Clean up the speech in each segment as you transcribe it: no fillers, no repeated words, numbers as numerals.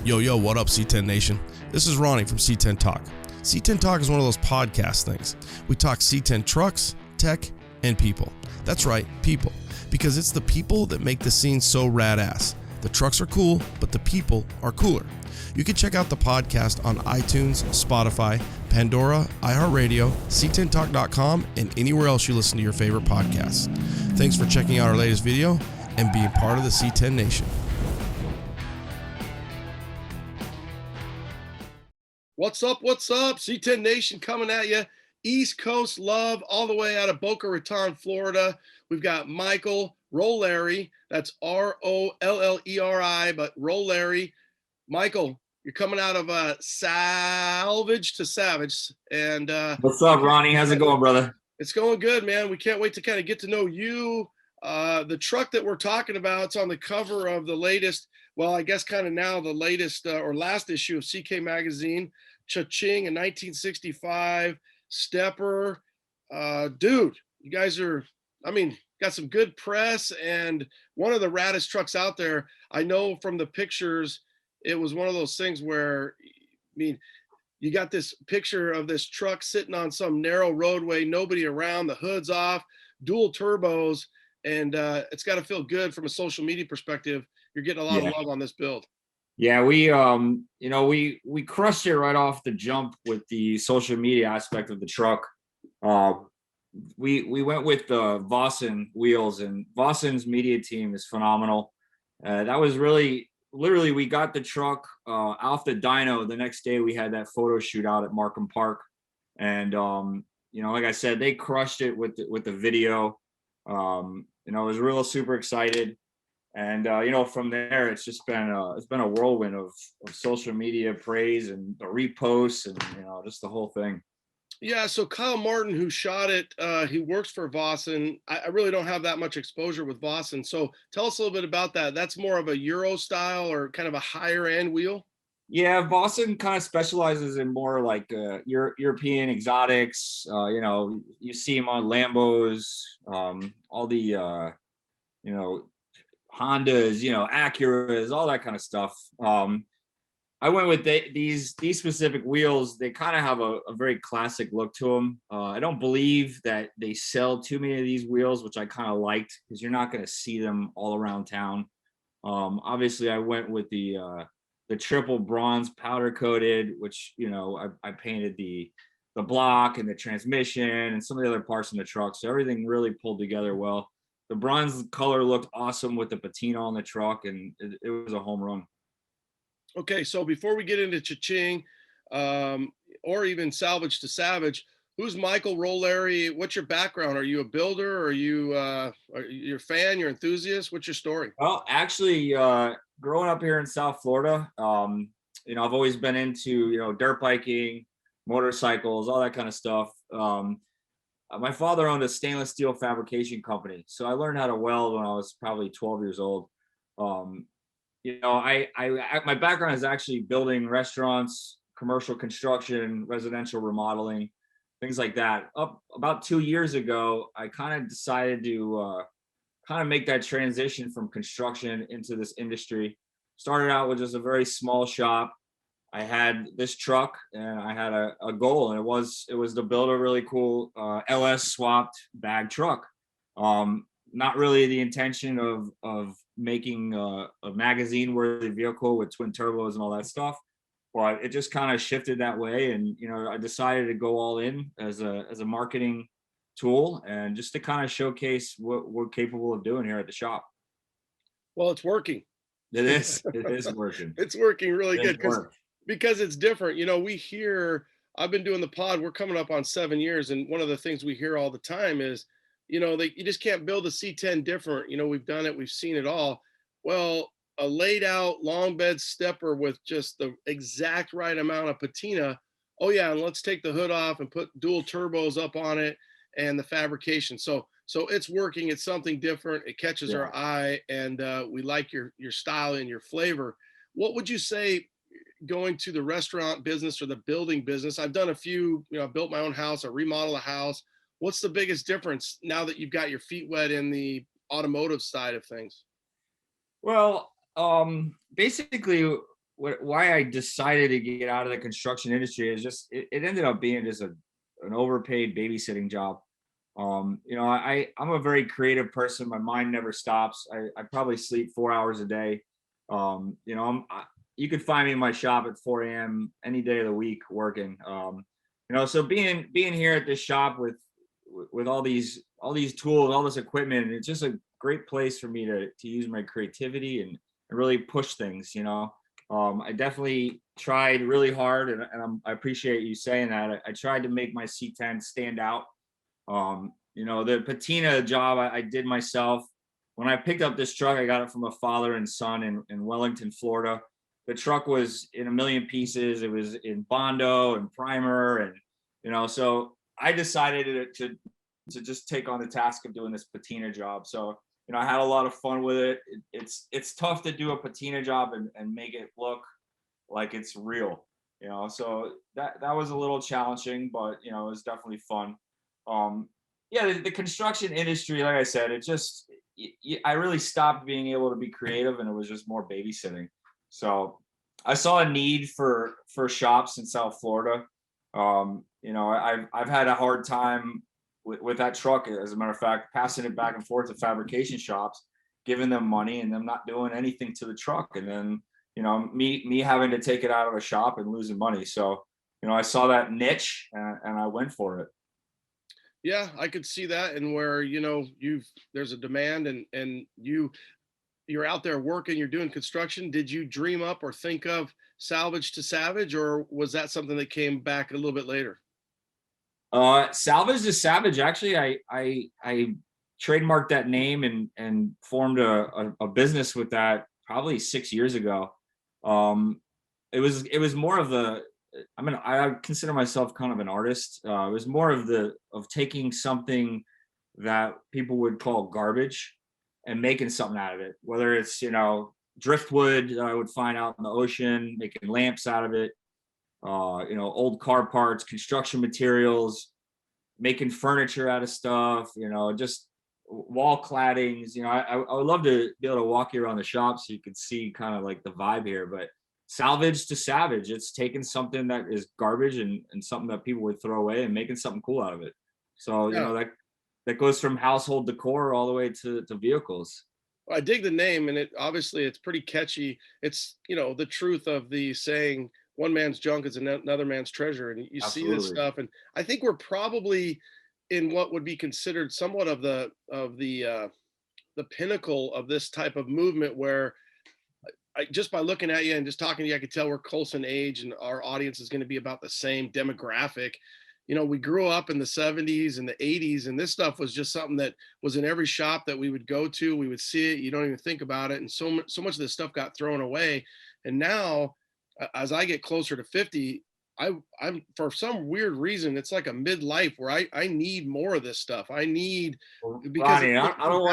Yo, what up, C10 Nation? This is Ronnie from C10 Talk. C10 Talk is one of those podcast things. We talk C10 trucks, tech, and people. That's right, people. Because it's the people that make the scene so rad-ass. The trucks are cool, but the people are cooler. You can check out the podcast on iTunes, Spotify, Pandora, iHeartRadio, C10Talk.com, and anywhere else you listen to your favorite podcasts. Thanks for checking out our latest video and being part of the C10 Nation. What's up? C10 Nation coming at you. East Coast love all the way out of Boca Raton, Florida. We've got Michael Rolleri. That's Rolleri, but Rolleri. Michael, you're coming out of Salvage to Savage. And what's up, Ronnie? How's it going, brother? It's going good, man. We can't wait to kind of get to know you. The truck that we're talking about, it's on the cover of the latest, well, I guess kind of now the latest or last issue of CK Magazine. Cha-ching, a 1965 stepper. Dude, you guys are, got some good press and one of the raddest trucks out there. I know from the pictures, it was one of those things where, you got this picture of this truck sitting on some narrow roadway, nobody around, the hood's off, dual turbos, and it's got to feel good from a social media perspective. You're getting a lot of love on this build. Yeah, we crushed it right off the jump with the social media aspect of the truck. We went with the Vossen wheels, and Vossen's media team is phenomenal. That was literally we got the truck off the dyno. The next day we had that photo shoot out at Markham Park, and like I said, they crushed it with the video. I was super excited. And from there, it's just been a whirlwind of social media praise and the reposts and just the whole thing. Yeah. So Kyle Martin, who shot it, he works for Vossen. I really don't have that much exposure with Vossen. So tell us a little bit about that. That's more of a Euro style or kind of a higher end wheel. Yeah, Vossen kind of specializes in more like European exotics. You see them on Lambos, all the Hondas, Acuras, all that kind of stuff. I went with these specific wheels. They kind of have a very classic look to them. I don't believe that they sell too many of these wheels, which I kind of liked because you're not going to see them all around town. Obviously, I went with the triple bronze powder coated, which I painted the block and the transmission and some of the other parts in the truck, so everything really pulled together well. The bronze color looked awesome with the patina on the truck, and it was a home run. Okay, so before we get into Cha-ching, or even Salvage to Savage, who's Michael Rolleri? What's your background? Are you a builder? Are you a fan? You're enthusiast? What's your story? Well, actually, growing up here in South Florida, I've always been into dirt biking, motorcycles, all that kind of stuff. My father owned a stainless steel fabrication company, so I learned how to weld when I was probably 12 years old. My background is actually building restaurants, commercial construction, residential remodeling, things like that. About 2 years ago, I kind of decided to kind of make that transition from construction into this industry. Started out with just a very small shop. I had this truck and I had a goal, and it was to build a really cool LS swapped bag truck. Not really the intention of making a magazine worthy vehicle with twin turbos and all that stuff, but it just kind of shifted that way. And, I decided to go all in as a marketing tool and just to kind of showcase what we're capable of doing here at the shop. Well, it's working. It is working. It's working really good because it's different. I've been doing the pod, we're coming up on 7 years. And one of the things we hear all the time is, you just can't build a C10 different. We've done it, we've seen it all. Well, a laid out long bed stepper with just the exact right amount of patina. Oh yeah. And let's take the hood off and put dual turbos up on it and the fabrication. So it's working. It's something different. It catches our eye, and we like your style and your flavor. What would you say going to the restaurant business or the building business? I've done a few, I built my own house, I remodeled a house. What's the biggest difference now that you've got your feet wet in the automotive side of things? Well, basically why I decided to get out of the construction industry is just it ended up being just an overpaid babysitting job. I'm a very creative person. My mind never stops. I probably sleep 4 hours a day. You could find me in my shop at 4 a.m. any day of the week working. So being here at this shop with all these tools, all this equipment, it's just a great place for me to use my creativity and really push things. I definitely tried really hard, and I appreciate you saying that. I tried to make my C10 stand out. The patina job I did myself. When I picked up this truck, I got it from a father and son in Wellington, Florida. The truck was in a million pieces. It was in Bondo and primer, and so I decided to just take on the task of doing this patina job. So I had a lot of fun with it. It's tough to do a patina job and make it look like it's real. So that was a little challenging, but it was definitely fun. The construction industry, like I said, I really stopped being able to be creative, and it was just more babysitting. So I saw a need for shops in South Florida. I've had a hard time with that truck, as a matter of fact, passing it back and forth to fabrication shops, giving them money and them not doing anything to the truck. And then, me having to take it out of a shop and losing money. So, I saw that niche and I went for it. Yeah, I could see that. And where, there's a demand and you're out there working, you're doing construction. Did you dream up or think of Salvage to Savage, or was that something that came back a little bit later? Salvage to Savage. Actually, I trademarked that name and formed a business with that probably 6 years ago. It was more of I consider myself kind of an artist. It was more of taking something that people would call garbage and making something out of it. Whether it's driftwood I would find out in the ocean, making lamps out of it. Old car parts, construction materials, making furniture out of stuff, just wall claddings. I would love to be able to walk you around the shop so you could see kind of like the vibe here, but Salvage to Savage, it's taking something that is garbage and something that people would throw away and making something cool out of it. So, that goes from household decor all the way to vehicles. Well, I dig the name, and it's pretty catchy. It's, the truth of the saying, one man's junk is another man's treasure. And you Absolutely. see this stuff. And I think we're probably in what would be considered somewhat of the pinnacle of this type of movement, where just by looking at you and just talking to you, I could tell we're close in age and our audience is going to be about the same demographic. We grew up in the 70s and the 80s, and this stuff was just something that was in every shop that we would go to. We would see it. You don't even think about it. And so much of this stuff got thrown away. And now, as I get closer to 50, I'm for some weird reason, it's like a midlife where I need more of this stuff. I need, because Ronnie, I don't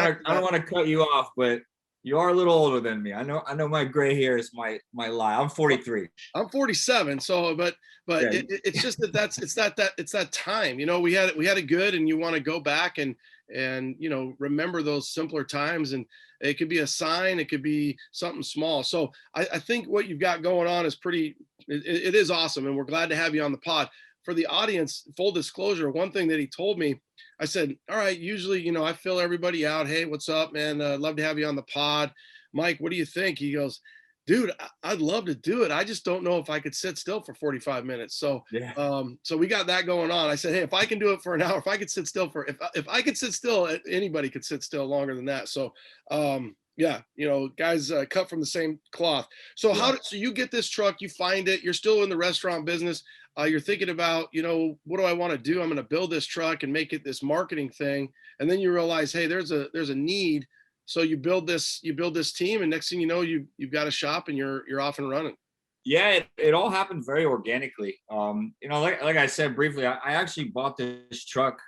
want to cut you off, but you are a little older than me. I know my gray hair is my lie. I'm 43. I'm 47. So, but Yeah. it's just it's that time, we had it good, and you want to go back and remember those simpler times. And it could be a sign, it could be something small. So I think what you've got going on is it is awesome. And we're glad to have you on the pod. For the audience, full disclosure, one thing that he told me, I said, all right, usually, I fill everybody out. Hey, what's up, man? Love to have you on the pod. Mike, what do you think? He goes, dude, I'd love to do it. I just don't know if I could sit still for 45 minutes. So, Yeah. So we got that going on. I said, hey, if I can do it for an hour, if I could sit still if I could sit still, anybody could sit still longer than that. So, guys cut from the same cloth. So so you get this truck, you find it, you're still in the restaurant business. You're thinking about, what do I want to do? I'm going to build this truck and make it this marketing thing. And then you realize, hey, there's a need. So you build this team, and next thing you know, you've got a shop and you're off and running. Yeah, it all happened very organically. Like I said briefly, I actually bought this truck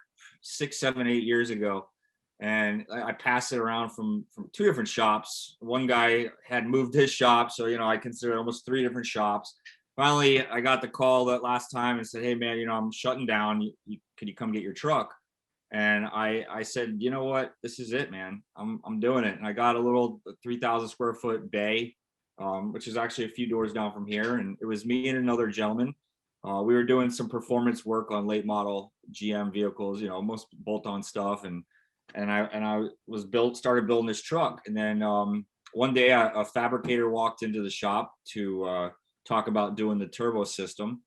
6, 7, 8 years ago, and I passed it around from 2 different shops. One guy had moved his shop, so I considered almost 3 different shops. Finally, I got the call that last time and said, hey man, I'm shutting down. Could you come get your truck? And I said, you know what, this is it, man. I'm doing it. And I got a little 3,000 square foot bay. which is actually a few doors down from here. And it was me and another gentleman. We were doing some performance work on late model GM vehicles, most bolt-on stuff. And I started building this truck. And then one day a fabricator walked into the shop to talk about doing the turbo system.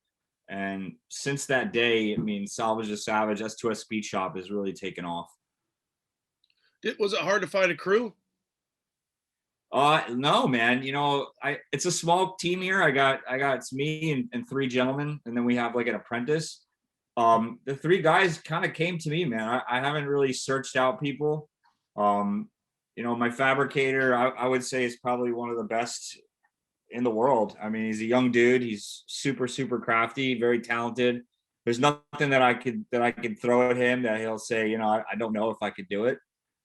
And since that day, I mean, Salvage the Savage S2S Speed Shop has really taken off. Was it hard to find a crew? No, man. It's a small team here. I got it's me and three gentlemen, and then we have like an apprentice. The three guys kind of came to me, man. I haven't really searched out people. My fabricator, I would say, is probably one of the best in the world. I mean, he's a young dude. He's super, super crafty, very talented. There's nothing that I could throw at him that he'll say, I don't know if I could do it.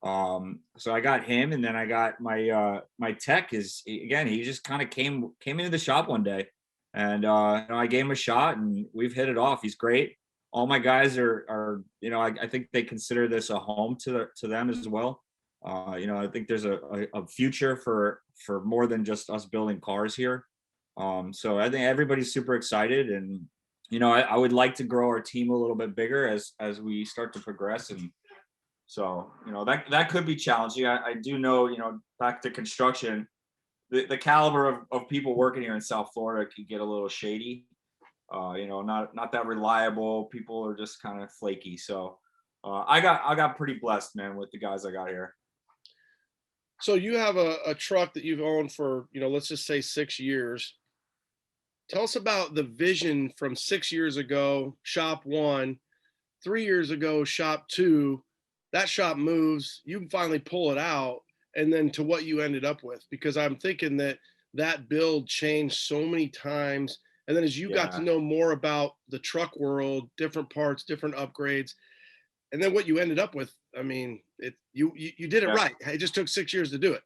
So I got him, and then I got my tech he just kind of came into the shop one day, and I gave him a shot, and we've hit it off. He's great. All my guys are I think they consider this a home to them as well. I think there's a future for more than just us building cars here. So I think everybody's super excited, and I would like to grow our team a little bit bigger as we start to progress. And so, that could be challenging. I do know, back to construction, the caliber of people working here in South Florida could get a little shady. Not that reliable. People are just kind of flaky. So I got pretty blessed, man, with the guys I got here. So you have a truck that you've owned for, let's just say 6 years. Tell us about the vision from 6 years ago, shop 1, 3 years ago, shop 2. That shop moves, you finally pull it out, and then to what you ended up with, because I'm thinking that build changed so many times. And then as you got to know more about the truck world, different parts, different upgrades, and then what you ended up with, I mean, you did it right. It just took 6 years to do it.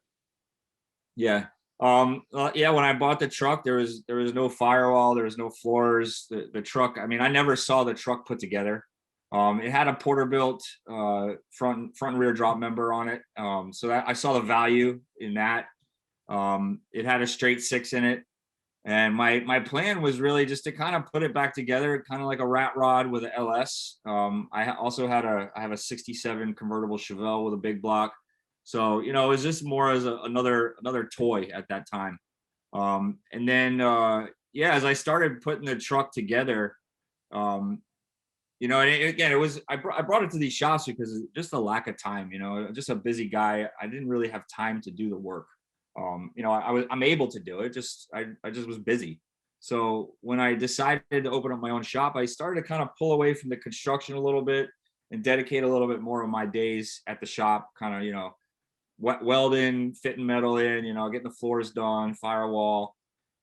Yeah. When I bought the truck, there was no firewall, there was no floors. The truck, I mean, I never saw the truck put together. It had a Porterbuilt front and rear drop member on it. So that I saw the value in that. It had a straight 6 in it. And my plan was really just to kind of put it back together, kind of like a rat rod with an LS. I have a 67 convertible Chevelle with a big block. So, it was just more as another toy at that time. And then, as I started putting the truck together, and again, I brought it to these shops because just a lack of time, just a busy guy. I didn't really have time to do the work. I'm able to do it. I just was busy. So when I decided to open up my own shop, I started to kind of pull away from the construction a little bit and dedicate a little bit more of my days at the shop, kind of, welding, fitting metal in, getting the floors done, firewall.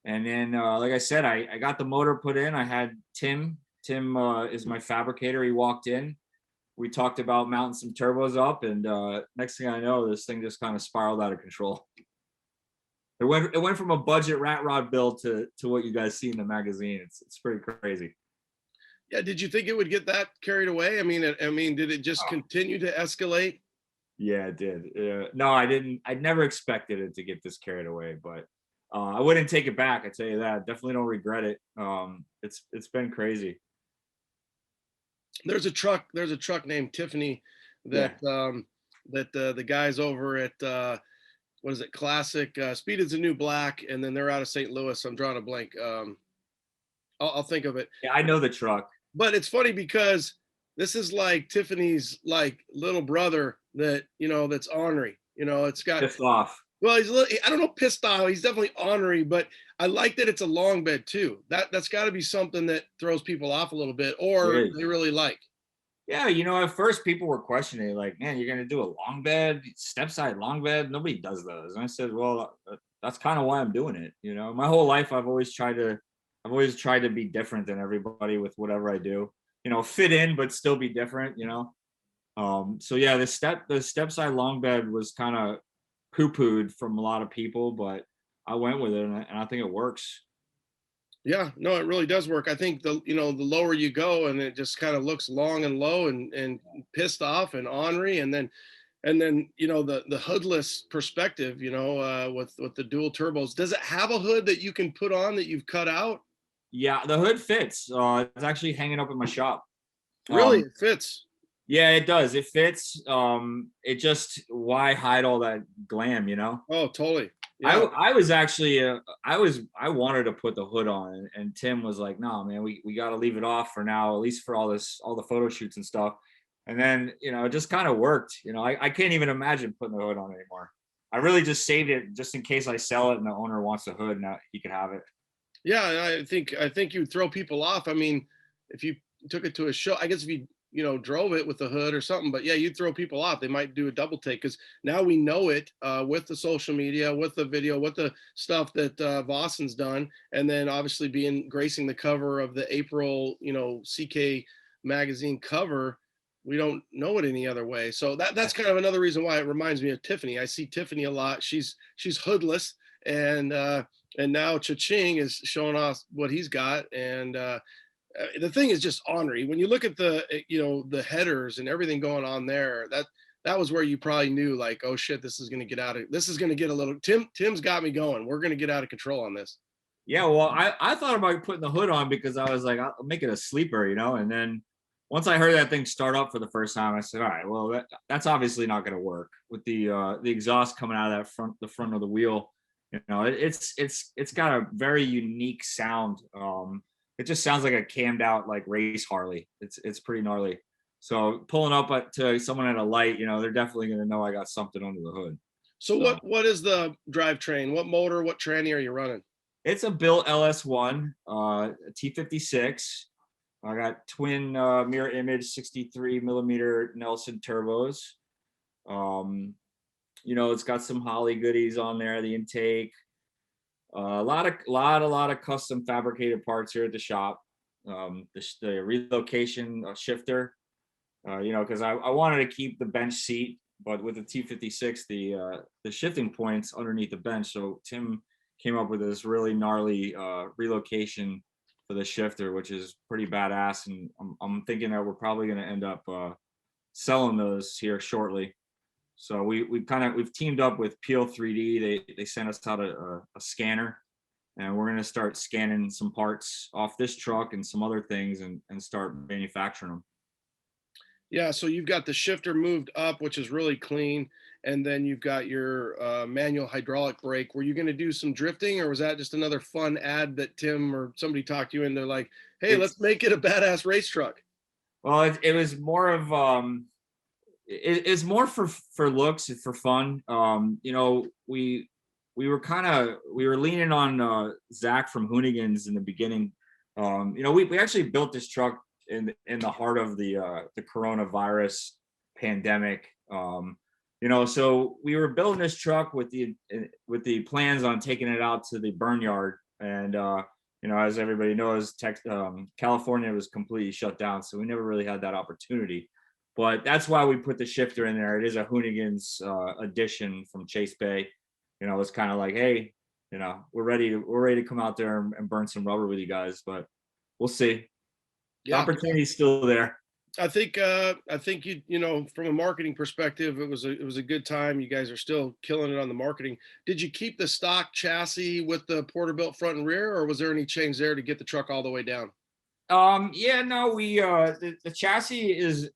And then, like I said, I got the motor put in. I had Tim is my fabricator. He walked in. We talked about mounting some turbos up, and next thing I know, this thing just kind of spiraled out of control. It went from a budget rat rod build to what you guys see in the magazine. It's pretty crazy. Yeah. Did you think it would get that carried away? I mean, did it just continue to escalate? Yeah, it did. No, I didn't. I never expected it to get this carried away, but I wouldn't take it back. I tell you that. Definitely don't regret it. It's been crazy. There's a truck named Tiffany that the guys over at what is it? Classic Speed is the New Black, and then they're out of St. Louis. I'm drawing a blank. I'll think of it. Yeah, I know the truck. But it's funny because this is like Tiffany's like little brother that that's ornery. It's got pissed off. Well, I don't know, pissed off. He's definitely ornery, but I like that it's a long bed too. That's got to be something that throws people off a little bit, or they really like. Yeah, at first people were questioning, like, man, you're gonna do a long bed, step side long bed? Nobody does those. And I said, well, that's kind of why I'm doing it. My whole life I've always tried to be different than everybody with whatever I do. Fit in but still be different. So yeah, the step side long bed was kind of poo-pooed from a lot of people, but I went with it, and I think it works. Yeah, no, it really does work. I think the lower you go, and it just kind of looks long and low and pissed off and ornery, and then And then, you know, the hoodless perspective, you know, with the dual turbos, does it have a hood that you can put on that you've cut out? Yeah, the hood fits. It's actually hanging up in my shop. Really, it fits. Yeah, it does. It fits. It just, why hide all that glam, you know? Oh, totally. Yeah. I was actually I wanted to put the hood on, and Tim was like, "No, man, we got to leave it off for now, at least for all the photo shoots and stuff." And then, you know, it just kind of worked. You know, I can't even imagine putting the hood on anymore. I really just saved it just in case I sell it and the owner wants the hood, now he could have it. Yeah, I think you'd throw people off. I mean, if you took it to a show, I guess if you know, drove it with the hood or something, but yeah, you'd throw people off. They might do a double take because now we know it with the social media, with the video, with the stuff that Vosson's done, and then obviously being gracing the cover of the April, you know, CK magazine cover. We don't know it any other way. So that's kind of another reason why it reminds me of Tiffany. I see Tiffany a lot. She's hoodless, and now Cha-Ching is showing off what he's got, and the thing is just ornery. When you look at the, you know, the headers and everything going on there, that was where you probably knew, like, oh shit, this is going to get a little, Tim's got me going. We're going to get out of control on this. Yeah, well, I thought about putting the hood on because I was like, I'll make it a sleeper, you know. And then once I heard that thing start up for the first time, I said, all right, well, that's obviously not going to work with the exhaust coming out of the front of the wheel. You know, it's got a very unique sound. It just sounds like a cammed out like race Harley. It's pretty gnarly. So pulling up to someone at a light, you know, they're definitely going to know I got something under the hood. So what is the drivetrain? What motor, what tranny are you running? It's a built LS1, a T56. I got twin mirror image 63 millimeter Nelson turbos. You know, it's got some Holly goodies on there, the intake. A lot of custom fabricated parts here at the shop. The relocation shifter, you know, because I wanted to keep the bench seat, but with the T56, the shifting points underneath the bench. So Tim came up with this really gnarly relocation for the shifter, which is pretty badass. And I'm thinking that we're probably going to end up selling those here shortly. So we've teamed up with Peel 3D. They sent us out a scanner, and we're going to start scanning some parts off this truck and some other things and start manufacturing them. Yeah, so you've got the shifter moved up, which is really clean, and then you've got your manual hydraulic brake. Were you going to do some drifting, or was that just another fun ad that Tim or somebody talked you into, like, hey, let's make it a badass race truck? Well, it was more of it's more for looks and for fun. You know, we were leaning on Zach from Hoonigans in the beginning. You know, we actually built this truck in the heart of the coronavirus pandemic. You know, so we were building this truck with the plans on taking it out to the burn yard, and you know, as everybody knows, California was completely shut down, so we never really had that opportunity. But that's why we put the shifter in there. It is a Hoonigans edition from Chase Bay. You know, it's kind of like, hey, you know, we're ready to come out there and burn some rubber with you guys, but we'll see. The opportunity's still there. I think you know, from a marketing perspective, it was a good time. You guys are still killing it on the marketing. Did you keep the stock chassis with the Porterbuilt front and rear, or was there any change there to get the truck all the way down? Yeah, no, we the chassis is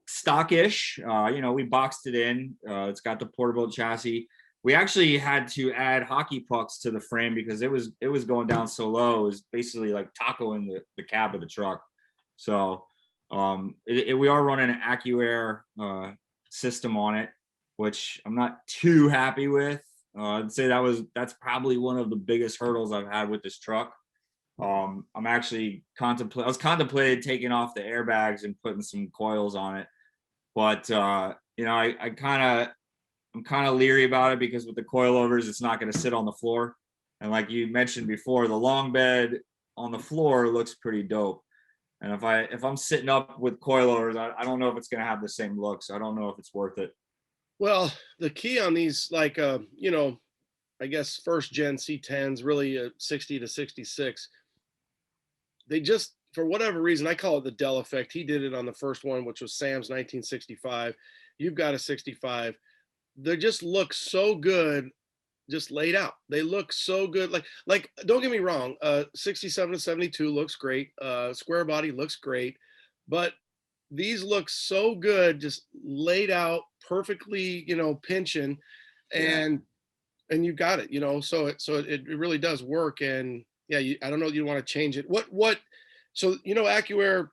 stockish. You know, we boxed it in. It's got the Porterbuilt chassis. We actually had to add hockey pucks to the frame because it was going down so low. It was basically like tacoing the cab of the truck. So we are running an AccuAir system on it, which I'm not too happy with. I'd say that's probably one of the biggest hurdles I've had with this truck. I'm actually contemplating taking off the airbags and putting some coils on it, but you know, I'm kind of leery about it because with the coilovers, it's not going to sit on the floor, and like you mentioned before, the long bed on the floor looks pretty dope. And if I'm sitting up with coilovers, I don't know if it's going to have the same look, so I don't know if it's worth it. Well, the key on these, like, you know, I guess first gen C10s, really 60 to 66. They just, for whatever reason, I call it the Dell effect. He did it on the first one, which was Sam's 1965. you've got a 65. They just look so good, just laid out. They look so good. Like don't get me wrong, 67 to 72 looks great. Square body looks great, but these look so good, just laid out perfectly, pinching, Yeah. and you got it, so it really does work. And yeah, I don't know, you want to change it. So AccuAir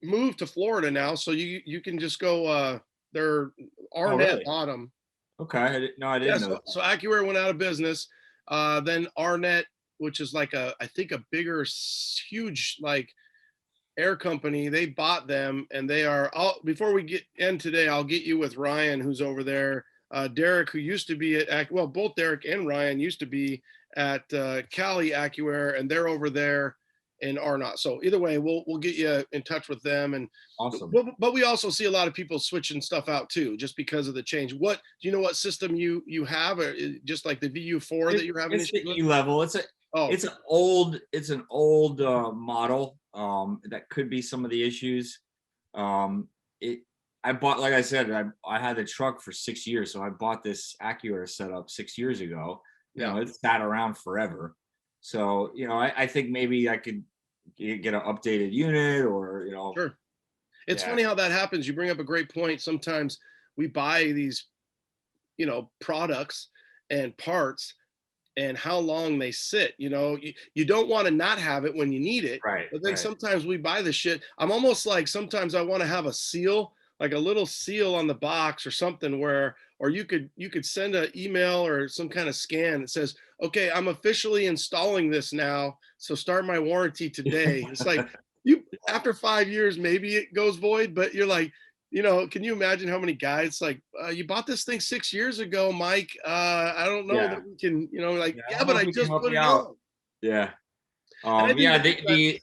moved to Florida now, so you can just go, their Oh, Arnett really? bottom. Okay. I Yeah, didn't know so AccuAir went out of business. Then Arnett, which is like I think a bigger, huge like air company, they bought them, and they are. Before we get in today, I'll get you with Ryan, who's over there. Derek, who used to be well, both Derek and Ryan used to be at Cali AccuAir, and they're over there in Arnott. So either way, we'll get you in touch with them. And Awesome. but we also see a lot of people switching stuff out too, just because of the change. What do you know? What system you have, or just like the VU4 that you're having It's the issues with? E level. Oh, It's an old model. That could be some of the issues. It I bought, like I said, I had the truck for 6 years, so I bought this AccuAir setup 6 years ago. yeah. It sat around forever. So I think maybe I could get an updated unit, or Sure. It's yeah. funny how that happens. You bring up a great point. Sometimes we buy these, products and parts, and how long they sit. You don't want to not have it when you need it. Right, But then right. sometimes we buy the shit. I'm almost like, sometimes I want to have a seal, like a little seal on the box or something, or you could send an email or some kind of scan that says, okay, I'm officially installing this now, so start my warranty today. It's like, after 5 years, maybe it goes void, but you're like, can you imagine how many guys like, you bought this thing 6 years ago, Mike? I don't know Yeah. that we can, like, Yeah, I yeah, don't know but if I we can just help put you it out. on. Yeah. And I think Yeah, that's,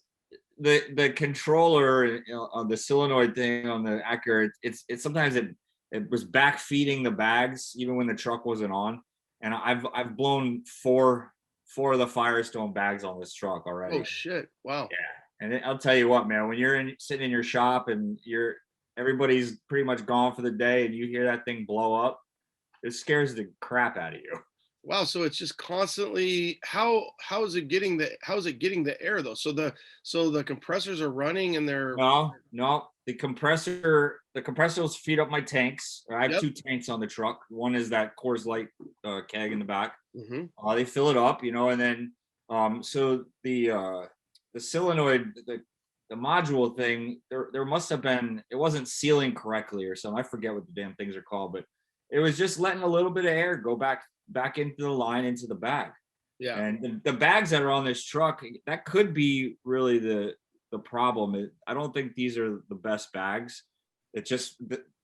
the controller, on the solenoid thing on the Acura, it's sometimes it was back feeding the bags even when the truck wasn't on, and I've blown four of the Firestone bags on this truck oh already. shit, wow. Yeah, and I'll tell you what, man, when you're sitting in your shop and everybody's pretty much gone for the day, and you hear that thing blow up, it scares the crap out of you. Wow, so it's just constantly, how is it getting the air though? So the compressors are running, and they're, No, the compressors feed up my tanks. I have yep. two tanks on the truck. One is that Coors Light keg in the back. Hmm. They fill it up, and then so the solenoid, the module thing, there must have been, it wasn't sealing correctly or something. I forget what the damn things are called, but it was just letting a little bit of air go back into the line, into the bag. Yeah. And the bags that are on this truck, that could be really the problem. I don't think these are the best bags. It's just,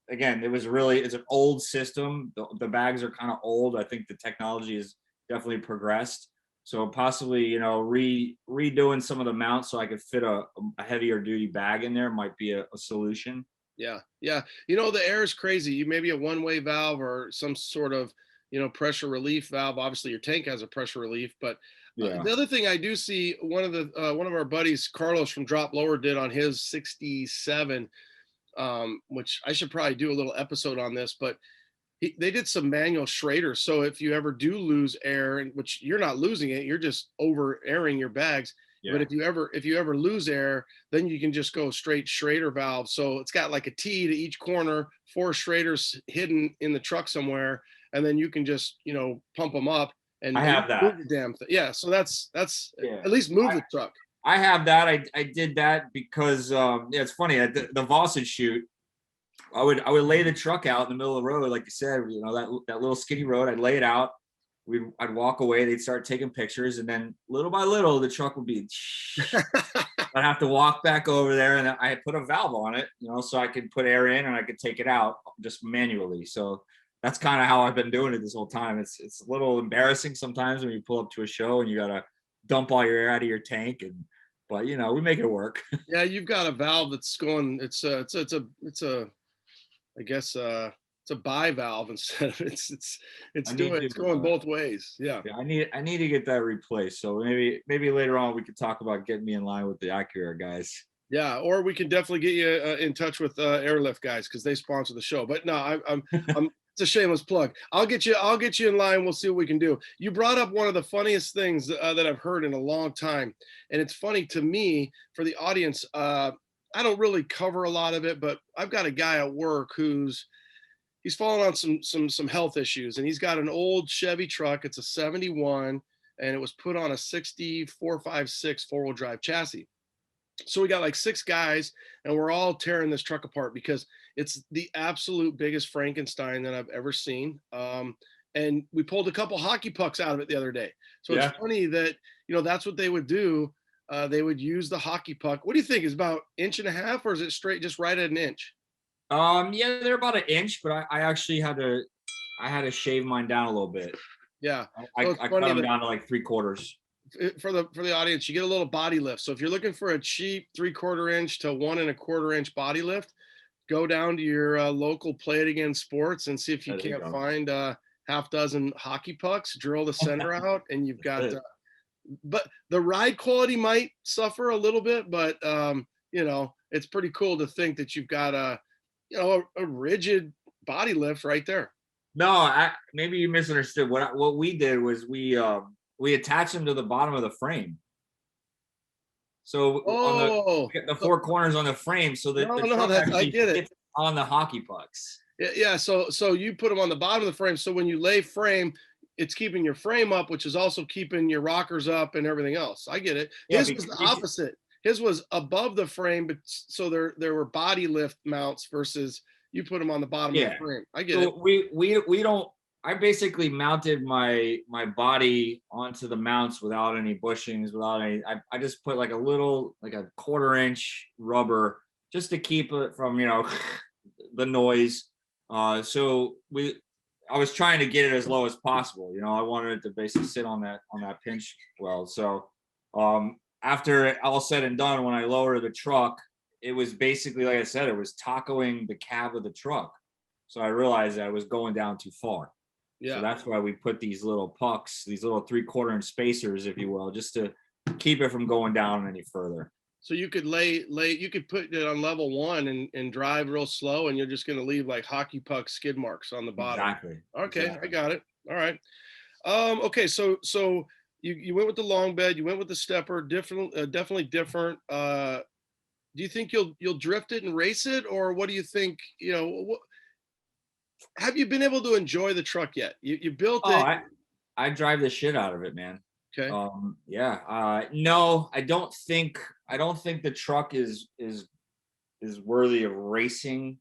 again, it's an old system. The bags are kind of old. I think the technology has definitely progressed. So possibly, redoing some of the mounts so I could fit a heavier duty bag in there might be a solution. Yeah. Yeah. The air is crazy. You maybe a one-way valve or some sort of, pressure relief valve. Obviously your tank has a pressure relief, but Yeah. the other thing I do see, one of our buddies, Carlos from Drop Lower, did on his 67, which I should probably do a little episode on this, but they did some manual Schrader. So if you ever do lose air, which you're not losing it, you're just over airing your bags. Yeah. But if you ever lose air, then you can just go straight Schrader valve. So it's got like a T to each corner, 4 Schraders hidden in the truck somewhere, and then you can just pump them up and I have that. move the damn thing. Yeah, so that's Yeah. at least move the truck. I have that. I did that because it's funny at the Vossage shoot. I would lay the truck out in the middle of the road, like you said, that little skinny road. I'd lay it out. I'd walk away. They'd start taking pictures, and then little by little, the truck would be. I'd have to walk back over there, and I put a valve on it, so I could put air in and I could take it out just manually. So that's kind of how I've been doing it this whole time. It's a little embarrassing sometimes when you pull up to a show and you gotta dump all your air out of your tank, but we make it work. Yeah, you've got a valve that's going. It's a I guess it's a bivalve instead of it's going both ways. Yeah. Yeah, I need to get that replaced. So maybe later on we could talk about getting me in line with the AccuAir guys. Yeah, or we can definitely get you in touch with Airlift guys because they sponsor the show. But no, I'm it's a shameless plug. I'll get you in line. We'll see what we can do. You brought up one of the funniest things that I've heard in a long time, and it's funny to me for the audience. I don't really cover a lot of it, but I've got a guy at work he's fallen on some health issues, and he's got an old Chevy truck. It's a 71, and it was put on a 6456 four-wheel drive chassis. So we got like 6 guys, and we're all tearing this truck apart because it's the absolute biggest Frankenstein that I've ever seen. And we pulled a couple hockey pucks out of it the other day. So Yeah. it's funny that, that's what they would do. They would use the hockey puck. What do you think? Is about 1.5 inches, or is it straight just right at 1 inch? Yeah, they're about 1 inch, but I actually had to shave mine down a little bit. Yeah. I So cut them down to like 3/4. For the audience, you get a little body lift. So if you're looking for a cheap 3/4 inch to 1 1/4 inch body lift, go down to your local Play It Again Sports and see if you can't find half dozen hockey pucks, drill the center out, and you've got but the ride quality might suffer a little bit, but it's pretty cool to think that you've got a rigid body lift right there. No, maybe you misunderstood. What we did was we attached them to the bottom of the frame. So on the 4 corners on the frame, so that the truck actually fits on the hockey pucks. Yeah. So you put them on the bottom of the frame. So when you lay frame, it's keeping your frame up, which is also keeping your rockers up and everything else. I get it. His was the opposite. His was above the frame, but so there were body lift mounts versus you put them on the bottom of the frame. I get it. We don't. I basically mounted my body onto the mounts without any bushings, without any. I just put like a 1/4 inch rubber just to keep it from the noise. So I was trying to get it as low as possible. I wanted it to basically sit on that pinch weld. So after all said and done, when I lowered the truck, it was basically, like I said, it was tacoing the cab of the truck. So I realized that I was going down too far. Yeah. So that's why we put these little pucks, these little 3/4 inch spacers, if you will, just to keep it from going down any further. So you could you could put it on level 1 and drive real slow, and you're just going to leave like hockey puck skid marks on the bottom. Exactly. Okay. Exactly. I got it. All right. Okay. So you went with the long bed, you went with the stepper, definitely different. Do you think you'll drift it and race it, or what do you think? Have you been able to enjoy the truck yet? You built it. I drive the shit out of it, man. Okay. Yeah. No, I don't think the truck is worthy of racing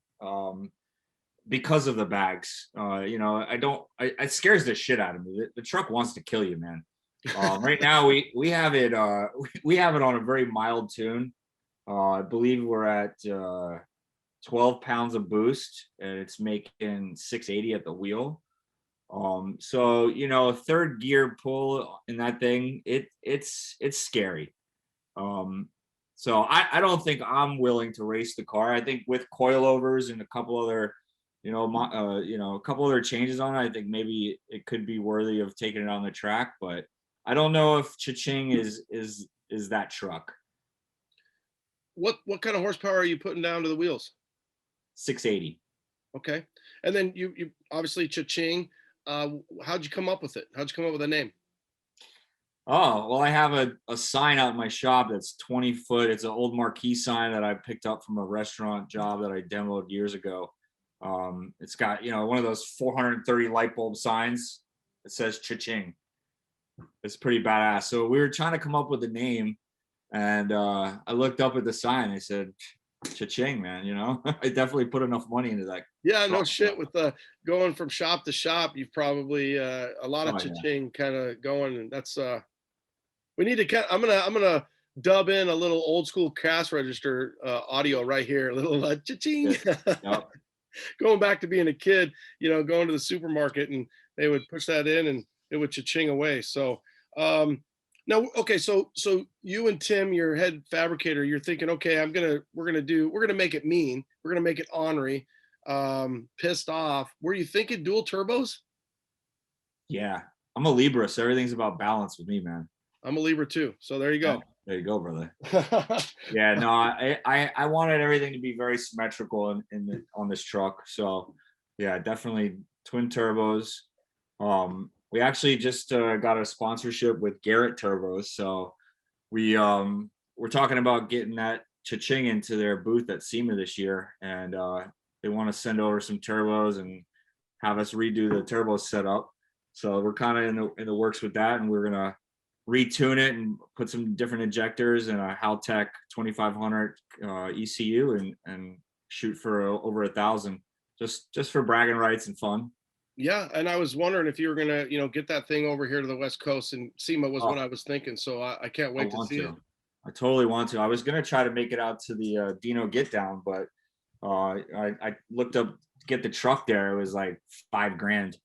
because of the bags. It scares the shit out of me. The truck wants to kill you, man. Right now we have it on a very mild tune. I believe we're at 12 pounds of boost, and it's making 680 at the wheel. So third gear pull in that thing, it's scary. So I don't think I'm willing to race the car. I think with coilovers and a couple other changes on it, I think maybe it could be worthy of taking it on the track, but I don't know if Cha-Ching is that truck. What kind of horsepower are you putting down to the wheels? 680. Okay. And then you obviously Cha-Ching. How'd you come up with it? How'd you come up with the name? Oh, well, I have a sign out in my shop that's 20 foot. It's an old marquee sign that I picked up from a restaurant job that I demoed years ago. It's got, one of those 430 light bulb signs that says Cha-Ching. It's pretty badass. So we were trying to come up with a name, and I looked up at the sign. I said, Cha-Ching, man. I definitely put enough money into that. Yeah, no shit. With going from shop to shop, you've probably a lot of Cha-Ching kind of going, and that's we need to. I'm gonna dub in a little old school cash register audio right here, a little Cha-Ching. Yep. Going back to being a kid, going to the supermarket, and they would push that in, and it would Cha-Ching away. So now, okay, so you and Tim, your head fabricator, you're thinking, okay, we're gonna make it mean, we're gonna make it ornery, pissed off. Were you thinking dual turbos? Yeah, I'm a Libra, so everything's about balance with me, man. I'm a Libra too, so there you go. There you go, brother. Yeah, no, I wanted everything to be very symmetrical on this truck. So yeah, definitely twin turbos. We actually just got a sponsorship with Garrett Turbos. So we're talking about getting that cha-ching into their booth at SEMA this year. And they want to send over some turbos and have us redo the turbo setup. So we're kind of in the works with that, and we're gonna retune it and put some different injectors and a Haltech 2500 ECU and shoot for over 1,000, just for bragging rights and fun. Yeah, and I was wondering if you were gonna, get that thing over here to the West Coast, and SEMA was what Oh, I was thinking. So I can't I wait to want see it. to. I totally want to. I was gonna try to make it out to the Dino Get Down, but I looked up to get the truck there. It was like $5,000.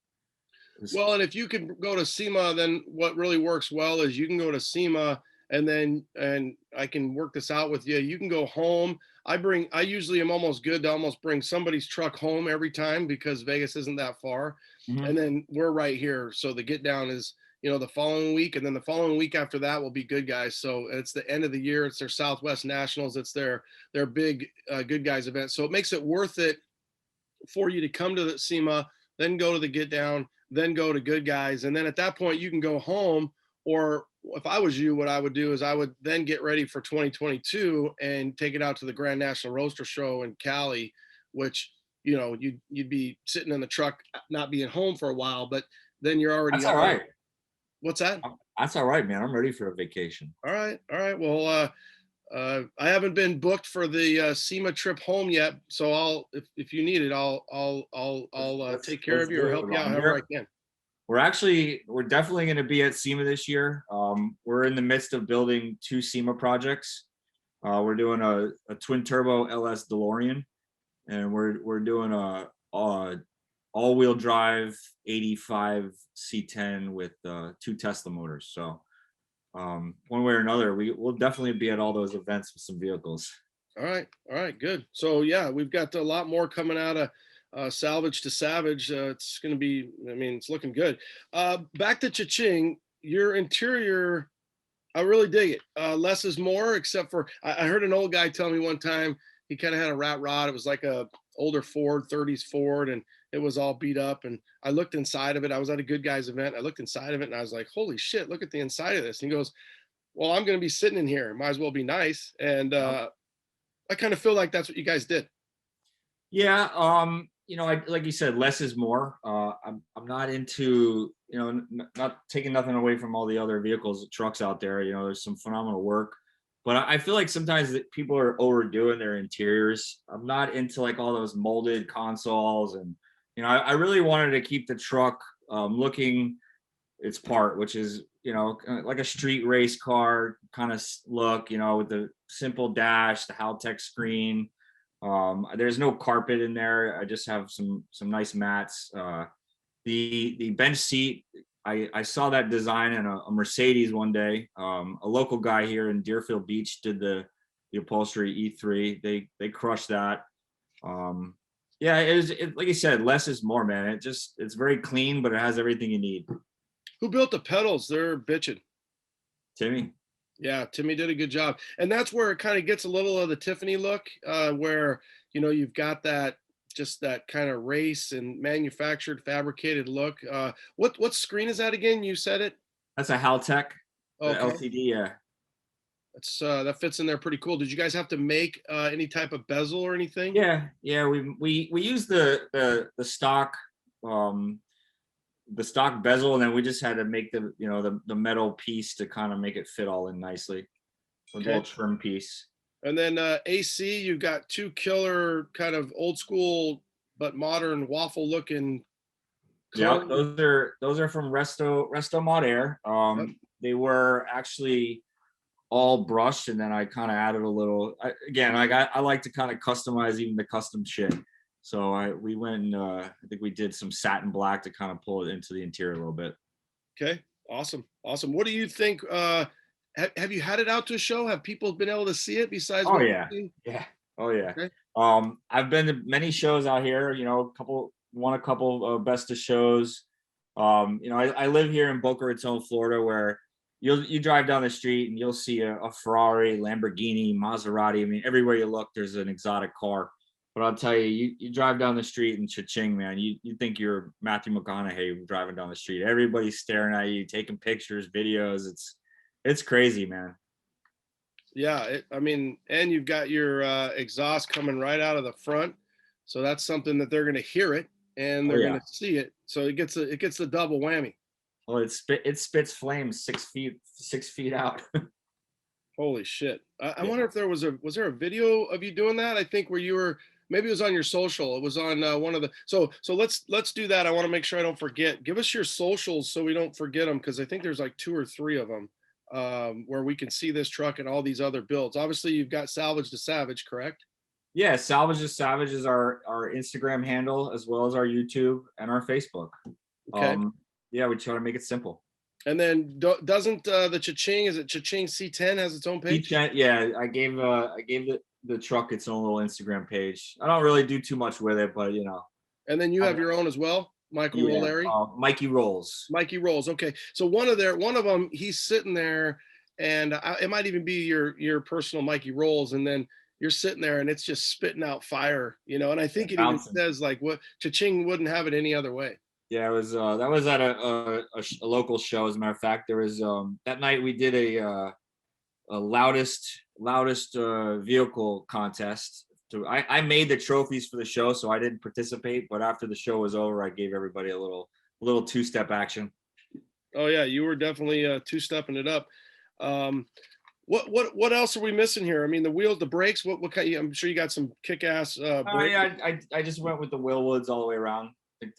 Well, and if you can go to SEMA, then what really works well is you can go to SEMA, and I can work this out with you. You can go home. I usually am almost good to almost bring somebody's truck home every time because Vegas isn't that far. Mhm. And then we're right here. So the get down is, the following week. And then the following week after that will be Good Guys. So it's the end of the year. It's their Southwest Nationals. It's their big Good Guys event. So it makes it worth it for you to come to the SEMA, then go to the get down, then go to Good Guys. And then at that point you can go home. Or if I was you, what I would do is I would then get ready for 2022 and take it out to the Grand National Roadster Show in Cali, which, you'd be sitting in the truck, not being home for a while, but then you're already That's all right. What's that? That's all right, man. I'm ready for a vacation. All right. Well, I haven't been booked for the SEMA trip home yet, so if you need it, I'll take care of you or help you out however I can. We're definitely going to be at SEMA this year. We're in the midst of building 2 SEMA projects. We're doing a twin turbo LS DeLorean, and we're doing a all-wheel drive 85 C10 with 2 Tesla motors. So one way or another, we'll definitely be at all those events with some vehicles. All right, good. So yeah, we've got a lot more coming out of Salvage to Savage. It's going to be, it's looking good. Back to Cha-Ching, your interior, I really dig it. Less is more, except for I heard an old guy tell me one time he kind of had a rat rod. It was like a older Ford, 30s Ford, and it was all beat up. And I looked inside of it. I was at a Good Guys event. I looked inside of it and I was like, holy shit, look at the inside of this. And he goes, well, I'm going to be sitting in here. Might as well be nice. And I kind of feel like that's what you guys did. Yeah. Like you said, less is more. I'm not into, not taking nothing away from all the other vehicles, trucks out there. There's some phenomenal work, but I feel like sometimes that people are overdoing their interiors. I'm not into like all those molded consoles, and I really wanted to keep the truck looking its part, which is like a street race car kind of look, with the simple dash, the Haltech screen. There's no carpet in there. I just have some nice mats. The bench seat, I saw that design in a Mercedes one day. A local guy here in Deerfield Beach did the upholstery E3. They crushed that. Yeah, like you said, less is more, man. It's very clean, but it has everything you need. Who built the pedals? They're bitching. Timmy. Yeah, Timmy did a good job. And that's where it kind of gets a little of the Tiffany look, where, you've got that kind of race and manufactured, fabricated look. What screen is that again? You said it? That's a Haltech, okay. LCD, yeah. That's that fits in there pretty cool. Did you guys have to make any type of bezel or anything? Yeah. We use the stock bezel, and then we just had to make the metal piece to kind of make it fit all in nicely. A little trim piece. And then AC, you've got 2 killer kind of old school but modern waffle looking. Yeah, those are from Resto Mod Air. Yep. They were actually all brushed, and then I kind of added a little. I like to kind of customize even the custom shit. So we went and I think we did some satin black to kind of pull it into the interior a little bit. Okay, awesome. What do you think? Have you had it out to a show? Have people been able to see it besides? Oh yeah. Oh yeah. Okay. I've been to many shows out here. Won a couple Best of shows. I live here in Boca Raton, Florida, where you drive down the street and you'll see a Ferrari, Lamborghini, Maserati. I mean, everywhere you look, there's an exotic car. But I'll tell you, you drive down the street in Cha-Ching, man, you think you're Matthew McConaughey driving down the street. Everybody's staring at you, taking pictures, videos. It's crazy, man. Yeah, I mean, and you've got your exhaust coming right out of the front, so that's something that they're going to hear it and they're going to see it. So it gets the double whammy. Well, it spits flames 6 feet out. Holy shit! I wonder if was there a video of you doing that? I think where you were. Maybe it was on your social. It was on one of the. So let's do that. I want to make sure I don't forget. Give us your socials so we don't forget them, because I think there's like 2 or 3 of them where we can see this truck and all these other builds. Obviously, you've got Salvage to Savage, correct? Yeah, Salvage to Savage is our Instagram handle, as well as our YouTube and our Facebook. Okay. Yeah, we try to make it simple. And then doesn't the Cha-Ching, is it Cha-Ching C10 has its own page? C10, yeah, I gave the truck its own little Instagram page. I don't really do too much with it, but And then you have your own as well, Michael Rolleri? Mikey Rolls. Mikey Rolls. Okay, so one of them, he's sitting there, and it might even be your personal Mikey Rolls, and then you're sitting there, and it's just spitting out fire, And I think it even says like, what Cha-Ching wouldn't have it any other way. Yeah, it was that was at a local show. As a matter of fact, there was that night we did a loudest vehicle contest. So I made the trophies for the show, so I didn't participate. But after the show was over, I gave everybody a little 2-step action. Oh yeah, you were definitely 2-stepping it up. What else are we missing here? I mean, the wheels, the brakes. What kind? I'm sure you got some kick-ass. Yeah, I just went with the Willwoods all the way around. I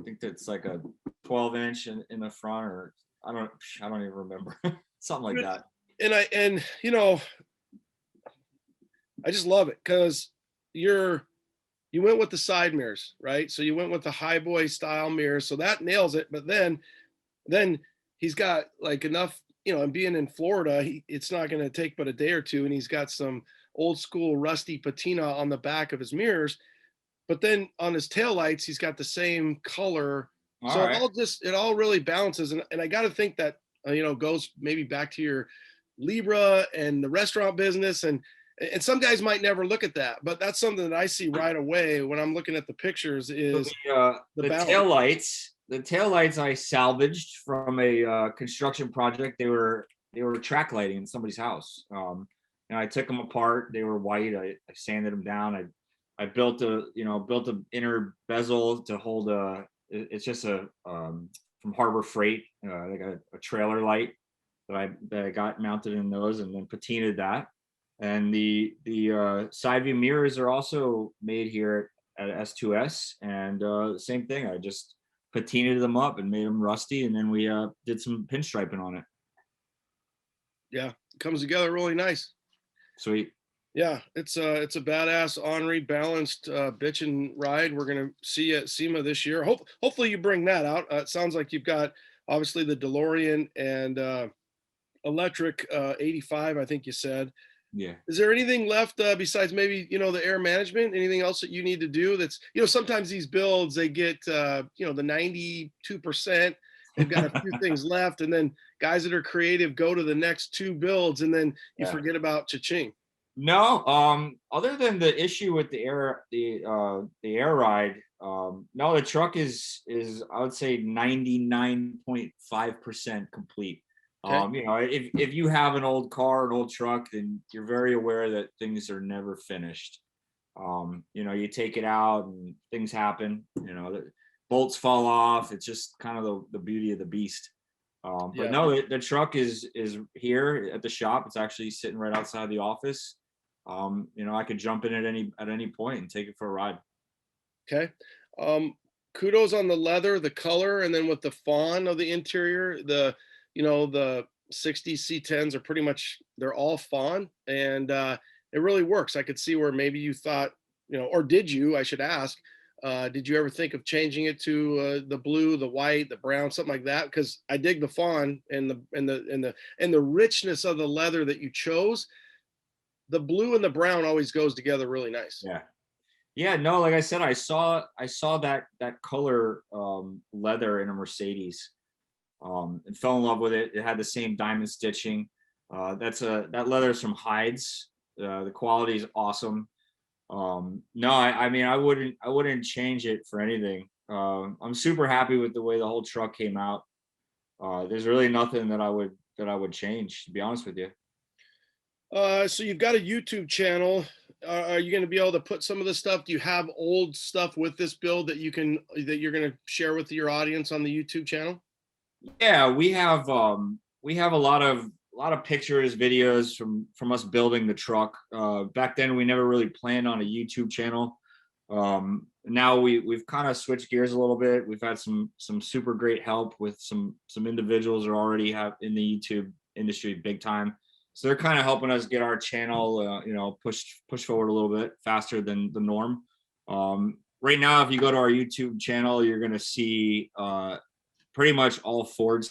think that's like a 12-inch in the front, or I don't even remember. Something like that. And I just love it because you went with the side mirrors, right? So you went with the high boy style mirrors, so that nails it. But then he's got like enough, and being in Florida, it's not going to take but a day or two, and he's got some old school rusty patina on the back of his mirrors. But then on his taillights, he's got the same color. It all really balances. And I got to think that, goes maybe back to your Libra and the restaurant business. And some guys might never look at that, but that's something that I see right away when I'm looking at the pictures is the taillights. The taillights I salvaged from a construction project. They were track lighting in somebody's house. And I took them apart. They were white. I sanded them down. I built an inner bezel to hold it's just from Harbor Freight, like a trailer light that I got mounted in those, and then patinaed that. And the side view mirrors are also made here at S2S, and the same thing. I just patinaed them up and made them rusty, and then we did some pinstriping on it. Yeah, it comes together really nice. Sweet. Yeah, it's a badass, ornery, balanced bitchin' ride. We're gonna see you at SEMA this year. Hopefully you bring that out. It sounds like you've got obviously the DeLorean and electric 85, I think you said. Yeah. Is there anything left besides maybe the air management? Anything else that you need to do? That's sometimes these builds they get the 92%. They've got a few things left, and then guys that are creative go to the next 2 builds, and then you forget about Cha-Ching. No, other than the issue with the air ride, no, the truck is I would say 99.5% complete. Okay. If you have an old car, an old truck, then you're very aware that things are never finished. You take it out and things happen, the bolts fall off. It's just kind of the beauty of the beast. But no, the truck is here at the shop. It's actually sitting right outside the office. I could jump in at any point and take it for a ride. Okay. Kudos on the leather, the color, and then with the fawn of the interior, the 60 C10s are pretty much, they're all fawn, and it really works. I could see where maybe you thought, or did you, I should ask, did you ever think of changing it to the blue, the white, the brown, something like that? Because I dig the fawn and the richness of the leather that you chose. The blue and the brown always goes together really nice. Yeah. No, like I said, I saw that color leather in a Mercedes, and fell in love with it. It had the same diamond stitching. That leather is from hides. The quality is awesome. No, I mean, I wouldn't change it for anything. I'm super happy with the way the whole truck came out. There's really nothing that I would change, to be honest with you. So you've got a YouTube channel. Are you going to be able to put some of this stuff? Do you have old stuff with this build that you're going to share with your audience on the YouTube channel? Yeah, we have a lot of pictures, videos from us building the truck. Back then, we never really planned on a YouTube channel. Now we've kind of switched gears a little bit. We've had some super great help with some individuals who already have in the YouTube industry big time. So they're kind of helping us get our channel, push forward a little bit faster than the norm. Right now, if you go to our YouTube channel, you're going to see pretty much all Ford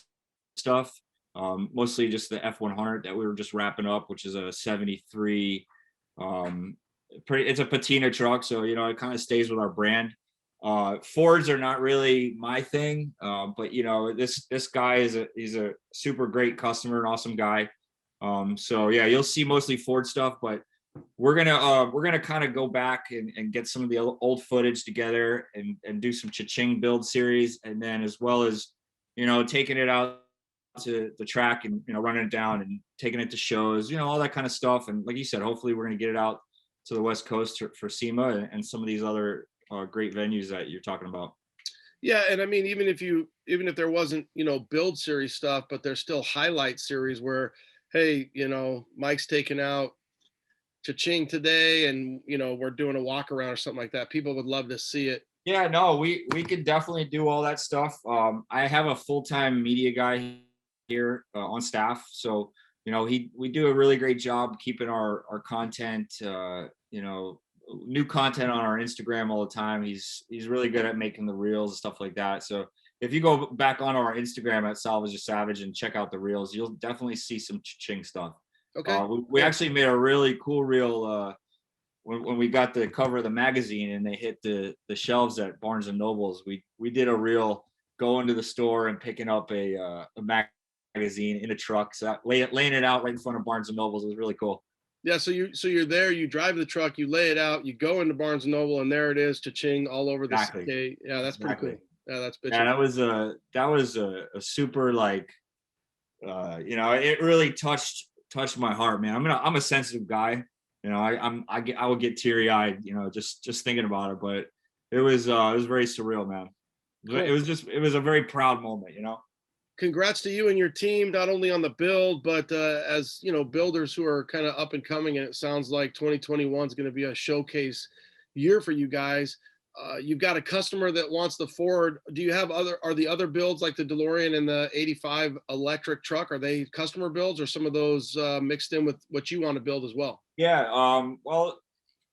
stuff. Mostly just the F100 that we were just wrapping up, which is a 73. It's a patina truck, so it kind of stays with our brand. Fords are not really my thing, but this guy he's a super great customer, an awesome guy. So yeah, you'll see mostly Ford stuff, but we're gonna kind of go back and get some of the old footage together and do some cha-ching build series, and then as well as taking it out to the track and running it down and taking it to shows, all that kind of stuff. And like you said, hopefully we're going to get it out to the West Coast for SEMA and some of these other great venues that you're talking about. Yeah, and I mean, even if there wasn't build series stuff, but there's still highlight series where, hey, Mike's taking out cha-ching today, and we're doing a walk around or something like that. People would love to see it. Yeah, no, we could definitely do all that stuff. I have a full-time media guy here on staff, so we do a really great job keeping our content, new content on our Instagram all the time. He's really good at making the reels and stuff like that. So if you go back on our Instagram at Salvage Savage and check out the reels, you'll definitely see some cha-ching stuff. Okay. We actually made a really cool reel when we got the cover of the magazine and they hit the shelves at Barnes and Nobles. We did a reel going to the store and picking up a magazine in a truck, so laying it out right in front of Barnes and Nobles was really cool. Yeah, so you're there, you drive the truck, you lay it out, you go into Barnes and Noble, and there it is, cha-ching all over the exactly. Yeah, that's exactly. pretty cool. Yeah, that's bitchin'. Yeah, that was a super it really touched my heart, man. I'm a sensitive guy. I would get teary eyed, just thinking about it. But it was very surreal, man. Cool. It was a very proud moment, Congrats to you and your team, not only on the build, but as builders who are kind of up and coming. And it sounds like 2021 is going to be a showcase year for you guys. You've got a customer that wants the Ford. Do you have are the other builds like the DeLorean and the 85 electric truck? Are they customer builds, or some of those mixed in with what you want to build as well? Yeah. Well,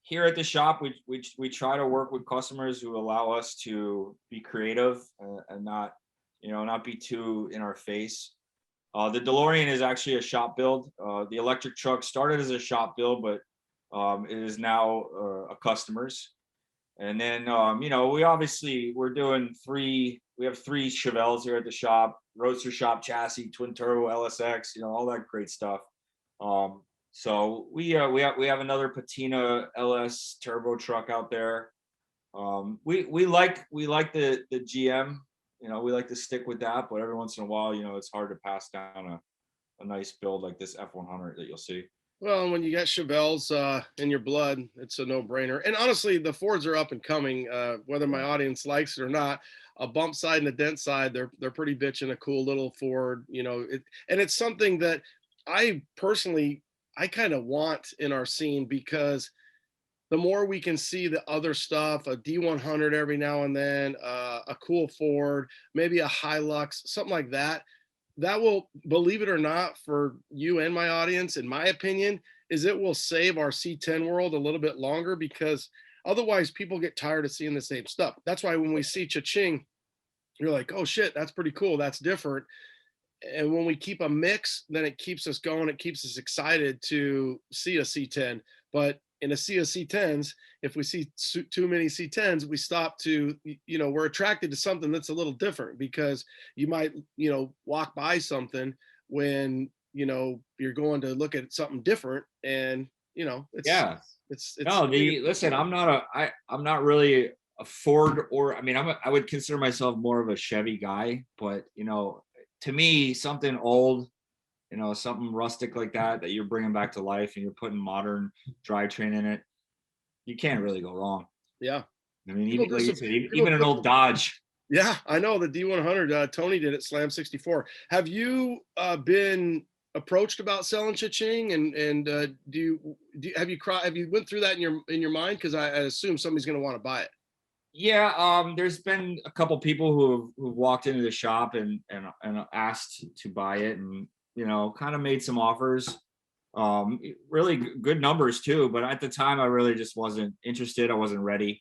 here at the shop, we try to work with customers who allow us to be creative and not be too in our face. The DeLorean is actually a shop build. The electric truck started as a shop build, but it is now a customer's. And then, we're doing we have three Chevelles here at the shop: Roadster Shop chassis, twin turbo LSX, all that great stuff. So we have another Patina LS turbo truck out there. We like the GM. We like to stick with that, but every once in a while, it's hard to pass down a nice build like this F100 that you'll see. Well, when you got Chevelles in your blood, it's a no-brainer. And honestly, the Fords are up and coming, whether my audience likes it or not. A bump side and a dent side, they're pretty bitchin', a cool little Ford, and it's something that I personally, I kind of want in our scene, because the more we can see the other stuff, a D100 every now and then, a cool Ford, maybe a Hilux, something like that, that will, believe it or not, for you and my audience, in my opinion, is it will save our C10 world a little bit longer, because otherwise people get tired of seeing the same stuff. That's why when we see cha-ching, you're like, oh shit, that's pretty cool, that's different. And when we keep a mix, then it keeps us going, it keeps us excited to see a C10. But in a sea of C10s, if we see too many C10s, we stop to, we're attracted to something that's a little different, because you might, walk by something when, you're going to look at something different, and, Yeah. it's No, listen, I'm not really a Ford, or I mean, I would consider myself more of a Chevy guy, but to me, something old, something rustic like that you're bringing back to life, and you're putting modern drivetrain in it, you can't really go wrong. Yeah. I mean, People even do like you some- said, people even an put- old Dodge. Yeah, I know the D100. Tony did it, Slam 64. Have you been approached about selling cha-ching? And have you went through that in your mind? Because I assume somebody's going to want to buy it. Yeah, there's been a couple people who walked into the shop and asked to buy it, and kind of made some offers. Really good numbers too, but at the time I really just wasn't interested. I wasn't ready.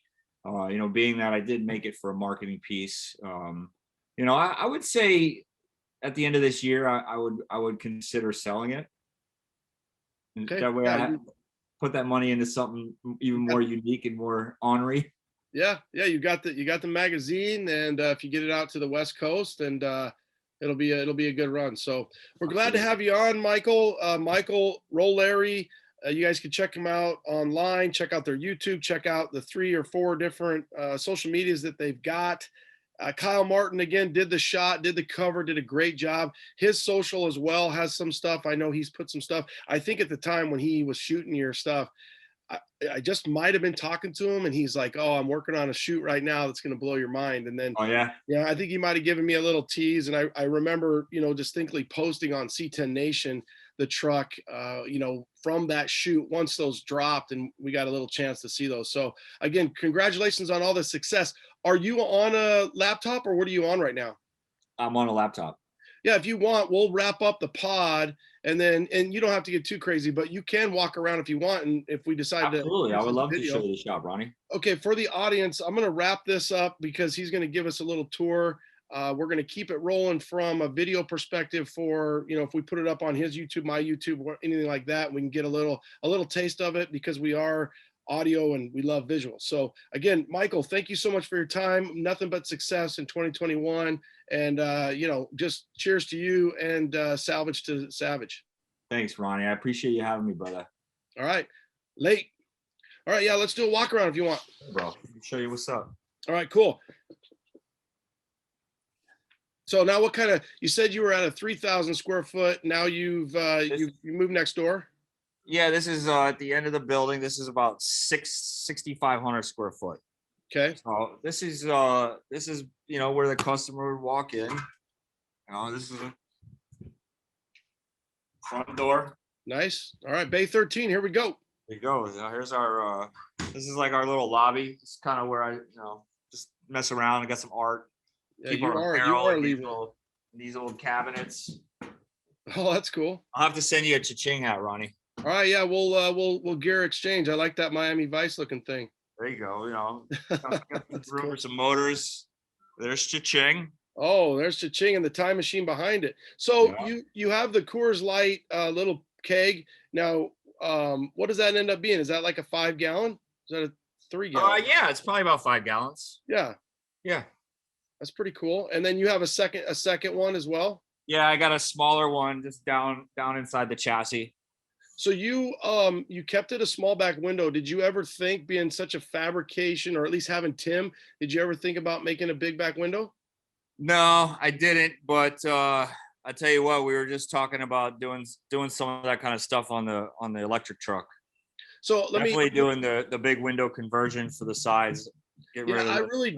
Being that I did make it for a marketing piece. I would say at the end of this year, I would consider selling it. And Okay. that way Yeah, I put that money into something even more unique and more ornery. Yeah, you got the magazine, and if you get it out to the West Coast, and it'll be a good run. So we're glad to have you on, Michael. Michael Rolleri. You guys can check him out online. Check out their YouTube. Check out the 3 or 4 different social medias that they've got. Kyle Martin again did the shot, did the cover, did a great job. His social as well has some stuff. I know he's put some stuff. I think at the time when he was shooting your stuff, I just might have been talking to him, and he's like, "Oh, I'm working on a shoot right now that's going to blow your mind." And then, Oh yeah, I think he might have given me a little tease. And I remember, distinctly posting on C10 Nation the truck, from that shoot once those dropped, and we got a little chance to see those. So again, congratulations on all the success. Are you on a laptop, or what are you on right now? I'm on a laptop. Yeah, if you want, we'll wrap up the pod, and you don't have to get too crazy, but you can walk around if you want. And if we decide Absolutely, I would love to video, show you the shop, Ronnie. Okay, for the audience, I'm going to wrap this up because he's going to give us a little tour. We're going to keep it rolling from a video perspective for, if we put it up on his YouTube, my YouTube, or anything like that, we can get a little taste of it, because we are audio and we love visual. So again, Michael, thank you so much for your time. Nothing but success in 2021. And, just cheers to you, and Salvage to Savage. Thanks, Ronnie. I appreciate you having me, brother. All right. Late. All right. Yeah, let's do a walk around if you want. Bro, I'll show you what's up. All right, cool. So now you said you were at a 3,000 square foot. Now you moved next door. Yeah, this is at the end of the building. This is about 6,500 square foot. Okay. So this is where the customer would walk in. This is a front door. Nice. All right, Bay 13. Here we go. There you go. Here's our this is like our little lobby. It's kind of where I just mess around. I got some art. Yeah, Keep you our are apparel, leaving. these old cabinets. Oh, that's cool. I'll have to send you a cha-ching hat, Ronnie. All right, yeah, we'll gear exchange. I like that Miami Vice looking thing. There you go. Got room cool. for some motors. There's cha-ching. Oh, there's cha-ching and the time machine behind it. So Yeah. you have the Coors Light little keg. Now, what does that end up being? Is that like a 5 gallon? Is that a 3 gallon? Yeah, it's probably about 5 gallons. Yeah, that's pretty cool. And then you have a second one as well. Yeah, I got a smaller one just down inside the chassis. So you kept it a small back window. Did you ever think, being such a fabrication, or at least having Tim, did you ever think about making a big back window? No, I didn't. But I tell you what, we were just talking about doing some of that kind of stuff on the electric truck. So Definitely doing the big window conversion for the sides. I really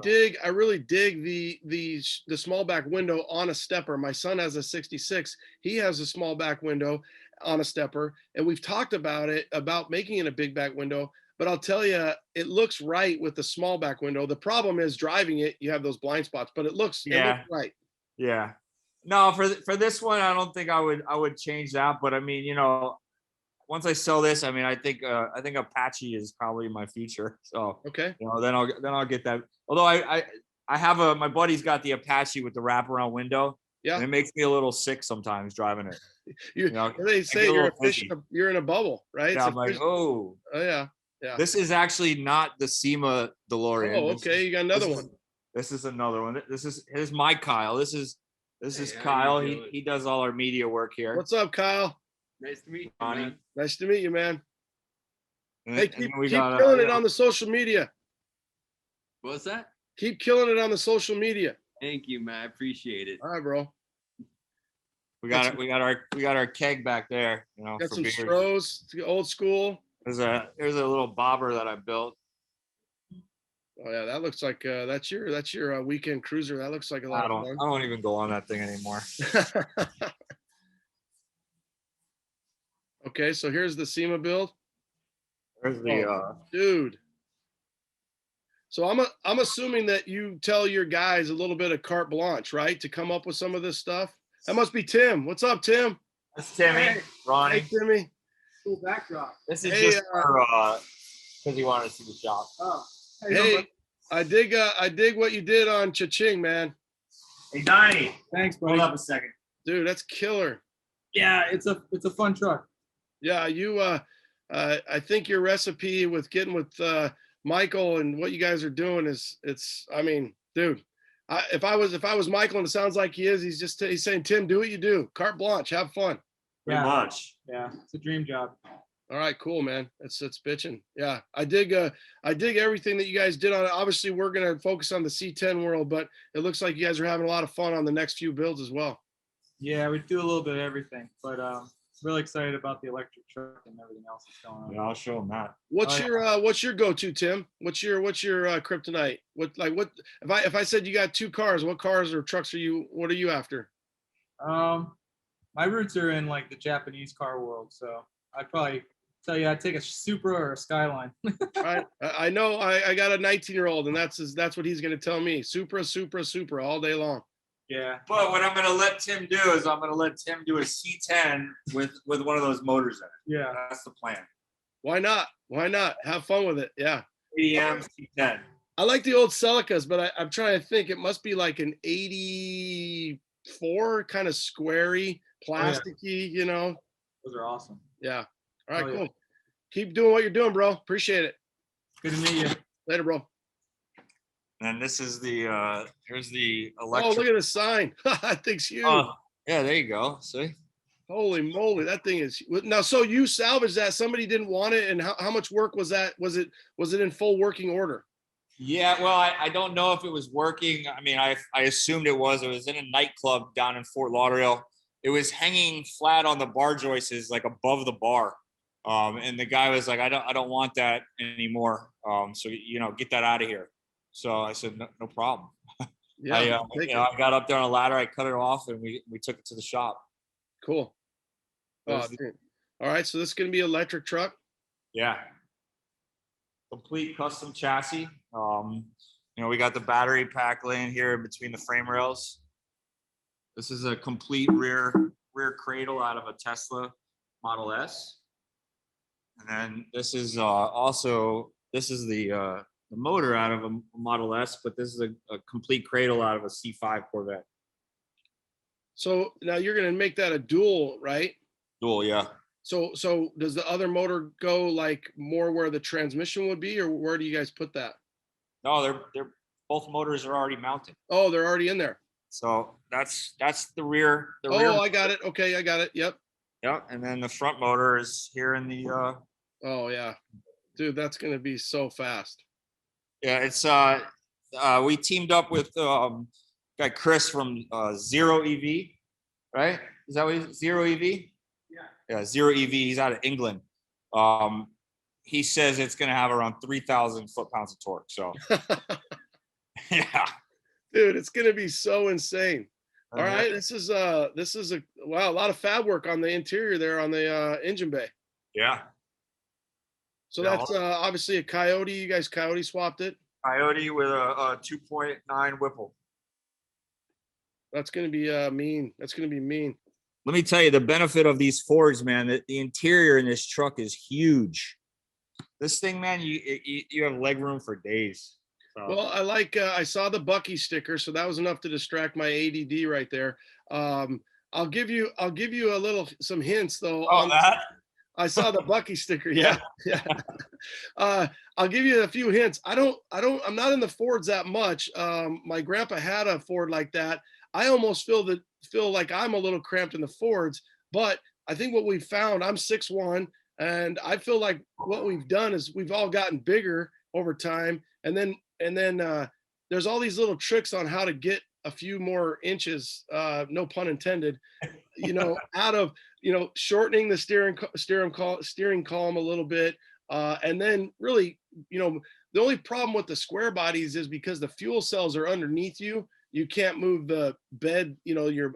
dig the small back window on a stepper. My son has a 66. He has a small back window on a stepper, and we've talked about making it a big back window. But I'll tell you, it looks right with the small back window. The problem is driving it, you have those blind spots, but it looks right. Yeah. No, for this one, I don't think I would change that. But I mean, once I sell this, I mean, I think Apache is probably my future. So okay, then I'll get that. Although I have my buddy's got the Apache with the wraparound window. Yeah, and it makes me a little sick sometimes driving it. They say you're a fish. You're in a bubble, right? Yeah, I'm like, oh yeah. Yeah. This is actually not the SEMA DeLorean. Oh, okay. You got another one. This is another one. Here's my Kyle. This is Kyle. He does all our media work here. What's up, Kyle? Nice to meet you, Ronnie. man. Nice to meet you, man. Hey, keep we killing it on the social media. What's that? Keep killing it on the social media. Thank you, man. I appreciate it. All right, bro. We got our keg back there. You know, Got for some beers. Strohs, old school. There's a little bobber that I built. Oh yeah, that looks like that's your weekend cruiser. That looks like a lot I of fun. don't even go on that thing anymore. Okay, so here's the SEMA build. There's the Dude. So I'm assuming that you tell your guys a little bit of carte blanche, right, to come up with some of this stuff. That must be Tim. What's up, Tim? That's Timmy, Hey. Ronnie. Hey, Timmy. Cool backdrop. This is Hey, just for because you wanted to see the shop. Oh. Hey, I dig what you did on Cha-Ching, man. Hey Donnie, Thanks, hold buddy. up a second. Dude, that's killer. Yeah, it's a fun truck. Yeah, you I think your recipe with getting with Michael and what you guys are doing is I mean, dude, if I was Michael, and it sounds like he is, he's saying, Tim, do what you do. Carte blanche, have fun. Pretty much. Yeah, it's a dream job. All right, cool, man. It's bitching. Yeah, I dig everything that you guys did on it. Obviously, we're gonna focus on the C10 world, but it looks like you guys are having a lot of fun on the next few builds as well. Yeah, we do a little bit of everything, but really excited about the electric truck and everything else that's going on. Yeah, I'll show him that. What's your go-to, Tim? What's your kryptonite? What if I said you got two cars, what cars or trucks what are you after? My roots are in like the Japanese car world, so I'd probably tell you I'd take a Supra or a Skyline. All right. I know I got a 19-year-old, and that's what he's gonna tell me. Supra all day long. Yeah. But what I'm gonna let Tim do is I'm gonna let Tim do a C10 with one of those motors in it. Yeah. That's the plan. Why not? Have fun with it. Yeah. ADM C10. I like the old Celicas, but I'm trying to think. It must be like an 84, kind of squarey, plasticky, you know. Those are awesome. Yeah. All right, Oh, yeah. cool. Keep doing what you're doing, bro. Appreciate it. Good to meet you. Later, bro. And this is the here's the Oh, electric. look at the sign. That thing's huge. Oh, yeah, there you go. See? Holy moly, that thing is now. So you salvaged that? Somebody didn't want it, and how much work was that? Was it in full working order? Yeah, well, I don't know if it was working. I mean, I assumed it was. It was in a nightclub down in Fort Lauderdale. It was hanging flat on the bar joists, like above the bar. And the guy was like, I don't want that anymore. So get that out of here. So I said, no problem. Yeah. I got up there on a ladder, I cut it off, and we took it to the shop. Cool. Oh, all right. So this is gonna be an electric truck. Yeah. Complete custom chassis. We got the battery pack laying here between the frame rails. This is a complete rear cradle out of a Tesla Model S. And then this is the motor out of a Model S, but this is a complete cradle out of a C5 Corvette. So now you're gonna make that a dual, right? Dual, yeah. So does the other motor go like more where the transmission would be, or where do you guys put that? No, they're both motors are already mounted. Oh, they're already in there. So that's the rear. Oh, I got it. Okay, I got it. Yep. Yep. And then the front motor is here in the Oh yeah, dude, that's gonna be so fast. yeah, it's we teamed up with guy Chris from Zero EV, right? Is that what he's Zero EV? Yeah, Zero EV. He's out of England. He says it's gonna have around 3,000 foot-pounds of torque. So yeah. Dude, it's gonna be so insane. All right, this is a lot of fab work on the interior there on the engine bay. Yeah. So Yeah, that's obviously a Coyote. You guys Coyote swapped it. Coyote with a 2.9 Whipple. That's gonna be mean. That's gonna be mean. Let me tell you the benefit of these Fords, man. The interior in this truck is huge. This thing, man, you have leg room for days. So. Well, I saw the Bucky sticker, so that was enough to distract my ADD right there. I'll give you some hints though. Oh, that? I saw the Bucky sticker. Yeah. Yeah. I'll give you a few hints. I'm not in the Fords that much. My grandpa had a Ford like that. I almost feel like I'm a little cramped in the Fords, but I think what we've found, I'm 6'1", and I feel like what we've done is we've all gotten bigger over time. And then there's all these little tricks on how to get a few more inches, no pun intended, out of, shortening the steering column a little bit. And then really, the only problem with the square bodies is because the fuel cells are underneath you. You can't move the bed, your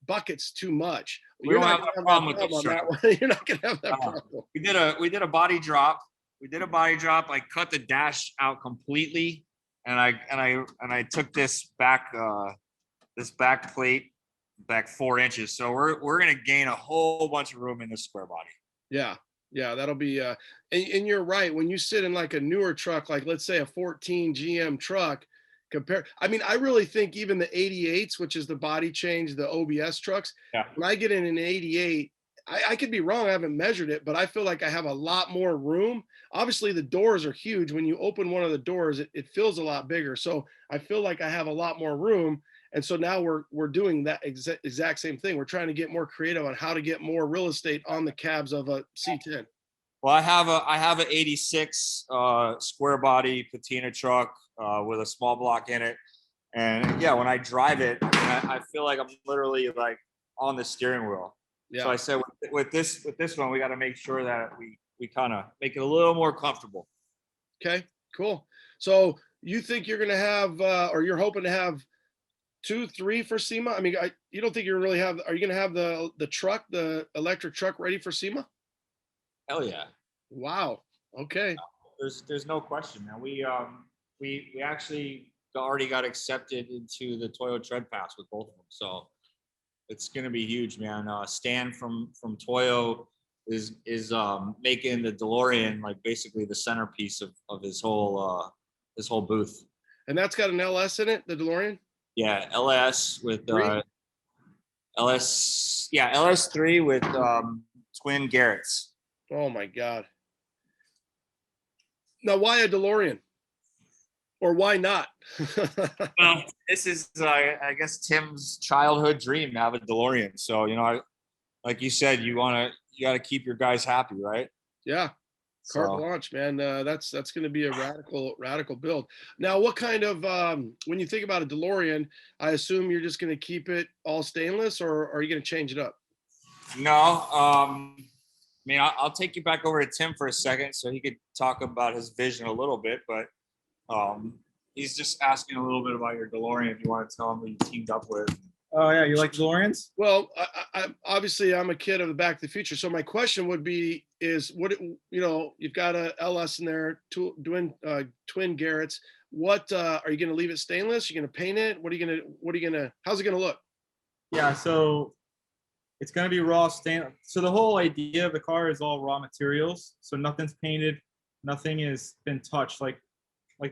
buckets too much. We don't have a problem with this truck. You're not gonna have that problem. We did a body drop. I cut the dash out completely, and I took this back plate back 4 inches. So we're gonna gain a whole bunch of room in this square body. Yeah. Yeah, that'll be and you're right. When you sit in like a newer truck, like let's say a 14 GM truck, I really think even the 88s, which is the body change, the OBS trucks, when I get in an 88, I could be wrong, I haven't measured it, but I feel like I have a lot more room. Obviously the doors are huge. When you open one of the doors, it feels a lot bigger. So I feel like I have a lot more room. And so now we're doing that exact same thing. We're trying to get more creative on how to get more real estate on the cabs of a C10. Well, I have an 86 square body patina truck with a small block in it. And yeah, when I drive it, I feel like I'm literally like on the steering wheel. Yeah. So I said with this one, we got to make sure that we kind of make it a little more comfortable. Okay, cool. So you think you're going to have, or you're hoping to have 2, 3 for SEMA? I mean, you don't think you really have? Are you going to have the electric truck ready for SEMA? Hell yeah! Wow. Okay. There's no question, man. We actually already got accepted into the Toyo Tread Pass with both of them, so it's going to be huge, man. Stan from Toyo is making the DeLorean like basically the centerpiece of his whole booth. And that's got an LS in it, the DeLorean. Yeah, LS with LS3 with twin Garretts. Oh my God. Now, why a DeLorean? Or why not? Well, this is, I guess, Tim's childhood dream to have a DeLorean. So, like you said, you got to keep your guys happy, right? Yeah. Carte blanche, man. That's going to be a radical build. Now, what kind of, when you think about a DeLorean, I assume you're just going to keep it all stainless, or are you going to change it up? No. I'll take you back over to Tim for a second so he could talk about his vision a little bit, but he's just asking a little bit about your DeLorean if you want to tell him who you teamed up with. Oh yeah, you like DeLoreans? Well, I obviously I'm a kid of the Back to the Future, so my question would be you've got a LS in there, twin Garretts. What are you going to leave it stainless? You're going to paint it? How's it going to look? Yeah, so it's going to be raw stainless. So the whole idea of the car is all raw materials. So nothing's painted, nothing has been touched. Like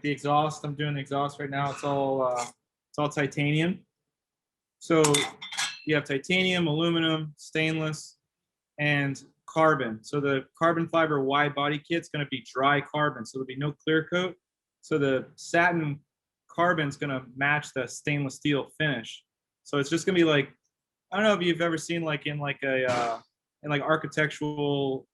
the exhaust, I'm doing the exhaust right now. It's all titanium. So you have titanium, aluminum, stainless, and carbon. So the carbon fiber wide body kit's going to be dry carbon. So there'll be no clear coat. So the satin carbon is going to match the stainless steel finish. So it's just going to be like, I don't know if you've ever seen like in architectural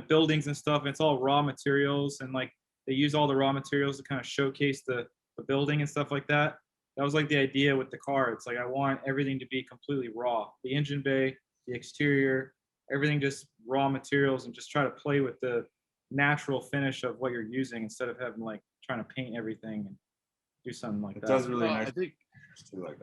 buildings and stuff. It's all raw materials, and like they use all the raw materials to kind of showcase the building and stuff like that. That was like the idea with the car. It's like I want everything to be completely raw. The engine bay, the exterior, everything just raw materials, and just try to play with the natural finish of what you're using instead of having like trying to paint everything and do something like that. It does really nice.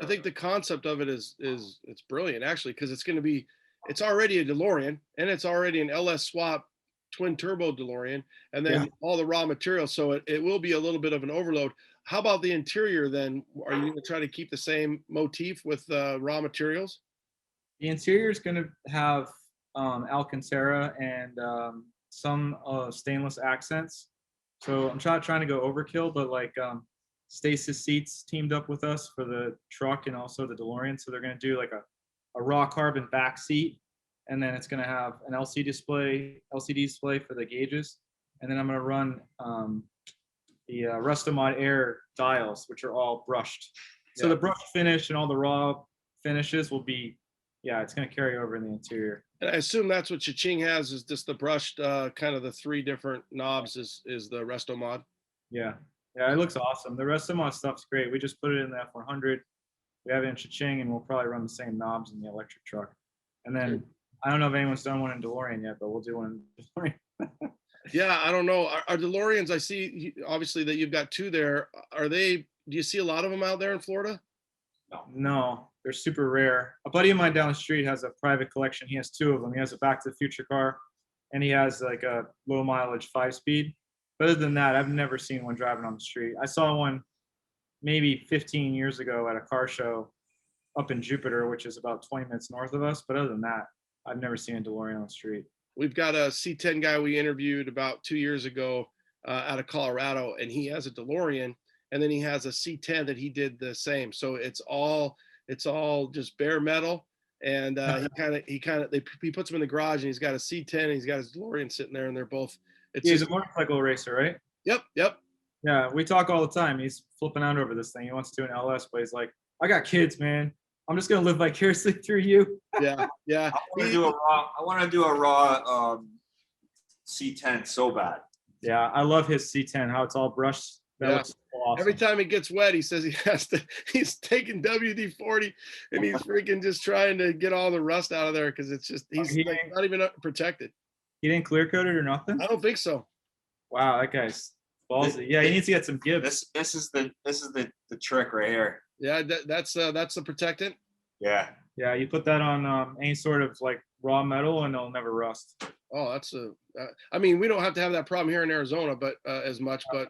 I think the concept of it is it's brilliant actually, because it's already a DeLorean and it's already an LS swap twin turbo DeLorean, and then all the raw materials. So it will be a little bit of an overload. How about the interior then? Are you going to try to keep the same motif with raw materials? The interior is going to have Alcantara and some stainless accents. So I'm not trying to go overkill, but like Stasis Seats teamed up with us for the truck and also the DeLorean. So they're going to do like a raw carbon back seat and then it's going to have an LCD display for the gauges, and then I'm going to run the Restomod Air dials, which are all brushed. So the brush finish and all the raw finishes will be, it's going to carry over in the interior. And I assume that's what Cha-Ching has, is just the brushed kind of the 3 different knobs is the Restomod. Yeah, it looks awesome. The Restomod stuff's great. We just put it in the F100. We have it in Cha-Ching, and we'll probably run the same knobs in the electric truck. And then I don't know if anyone's done one in DeLorean yet, but we'll do one in DeLorean. Yeah, I don't know. Are DeLoreans, I see obviously that you've got 2 there. Do you see a lot of them out there in Florida? No, they're super rare. A buddy of mine down the street has a private collection. He has 2 of them. He has a Back to the Future car, and he has like a low mileage 5-speed. But other than that, I've never seen one driving on the street. I saw one maybe 15 years ago at a car show up in Jupiter, which is about 20 minutes north of us. But other than that, I've never seen a DeLorean on the street. We've got a C10 guy we interviewed about 2 years ago out of Colorado, and he has a DeLorean, and then he has a C10 that he did the same. So it's all just bare metal, and he puts them in the garage, and he's got a C10 and he's got his DeLorean sitting there, and they're both. He's a motorcycle racer, right? Yep. Yeah, we talk all the time. He's flipping out over this thing. He wants to do an LS, but he's like, I got kids, man. I'm just gonna live vicariously through you. Yeah. I want to do a raw C10 so bad. Yeah, I love his C10. How it's all brushed. That looks awesome. Every time it gets wet, he says he's taking WD-40 and he's freaking just trying to get all the rust out of there because it's just he's not even protected. He didn't clear coat it or nothing? I don't think so. Wow, that guy's ballsy. Yeah, he needs to get some Gibbs. This is the trick right here. Yeah, that's the protectant. Yeah, you put that on any sort of like raw metal and it'll never rust. Oh, that's I mean, we don't have to have that problem here in Arizona, but as much. But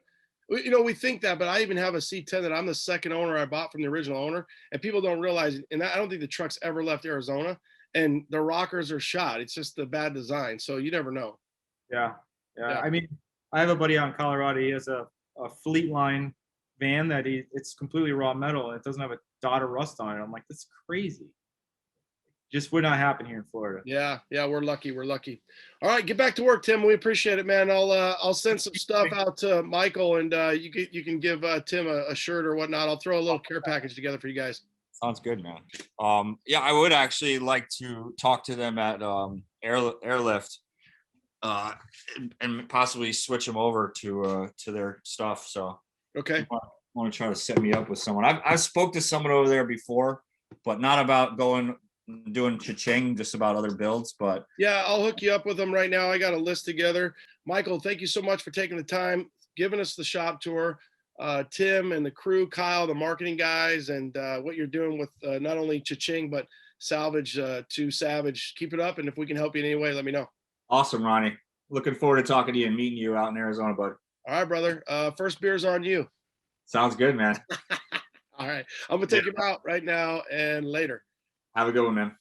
we think that. But I even have a C10 that I'm the second owner I bought from the original owner, and people don't realize. And I don't think the truck's ever left Arizona. And the rockers are shot. It's just the bad design. So you never know. Yeah. I mean, I have a buddy out in Colorado. He has a Fleet Line van that it's completely raw metal and it doesn't have a dot of rust on it. I'm like, that's crazy. Just would not happen here in Florida. Yeah, we're lucky. All right, get back to work, Tim. We appreciate it, man. I'll send some stuff out to Michael, and you can give Tim a shirt or whatnot. I'll throw a little care package together for you guys. Sounds good, man. I would actually like to talk to them at Airlift, and possibly switch them over to their stuff. So okay, want to try to set me up with someone. I've spoke to someone over there before, but not about doing Cha-Ching, just about other builds. But yeah, I'll hook you up with them right now. I got a list together. Michael, thank you so much for taking the time, giving us the shop tour. Tim and the crew, Kyle, the marketing guys, and what you're doing with not only Cha-Ching but Salvage to Savage. Keep it up, and if we can help you in any way, let me know. Awesome, Ronnie. Looking forward to talking to you and meeting you out in Arizona, bud. All right, brother. First beer's on you. Sounds good, man. All right. I'm going to take him out right now and later. Have a good one, man.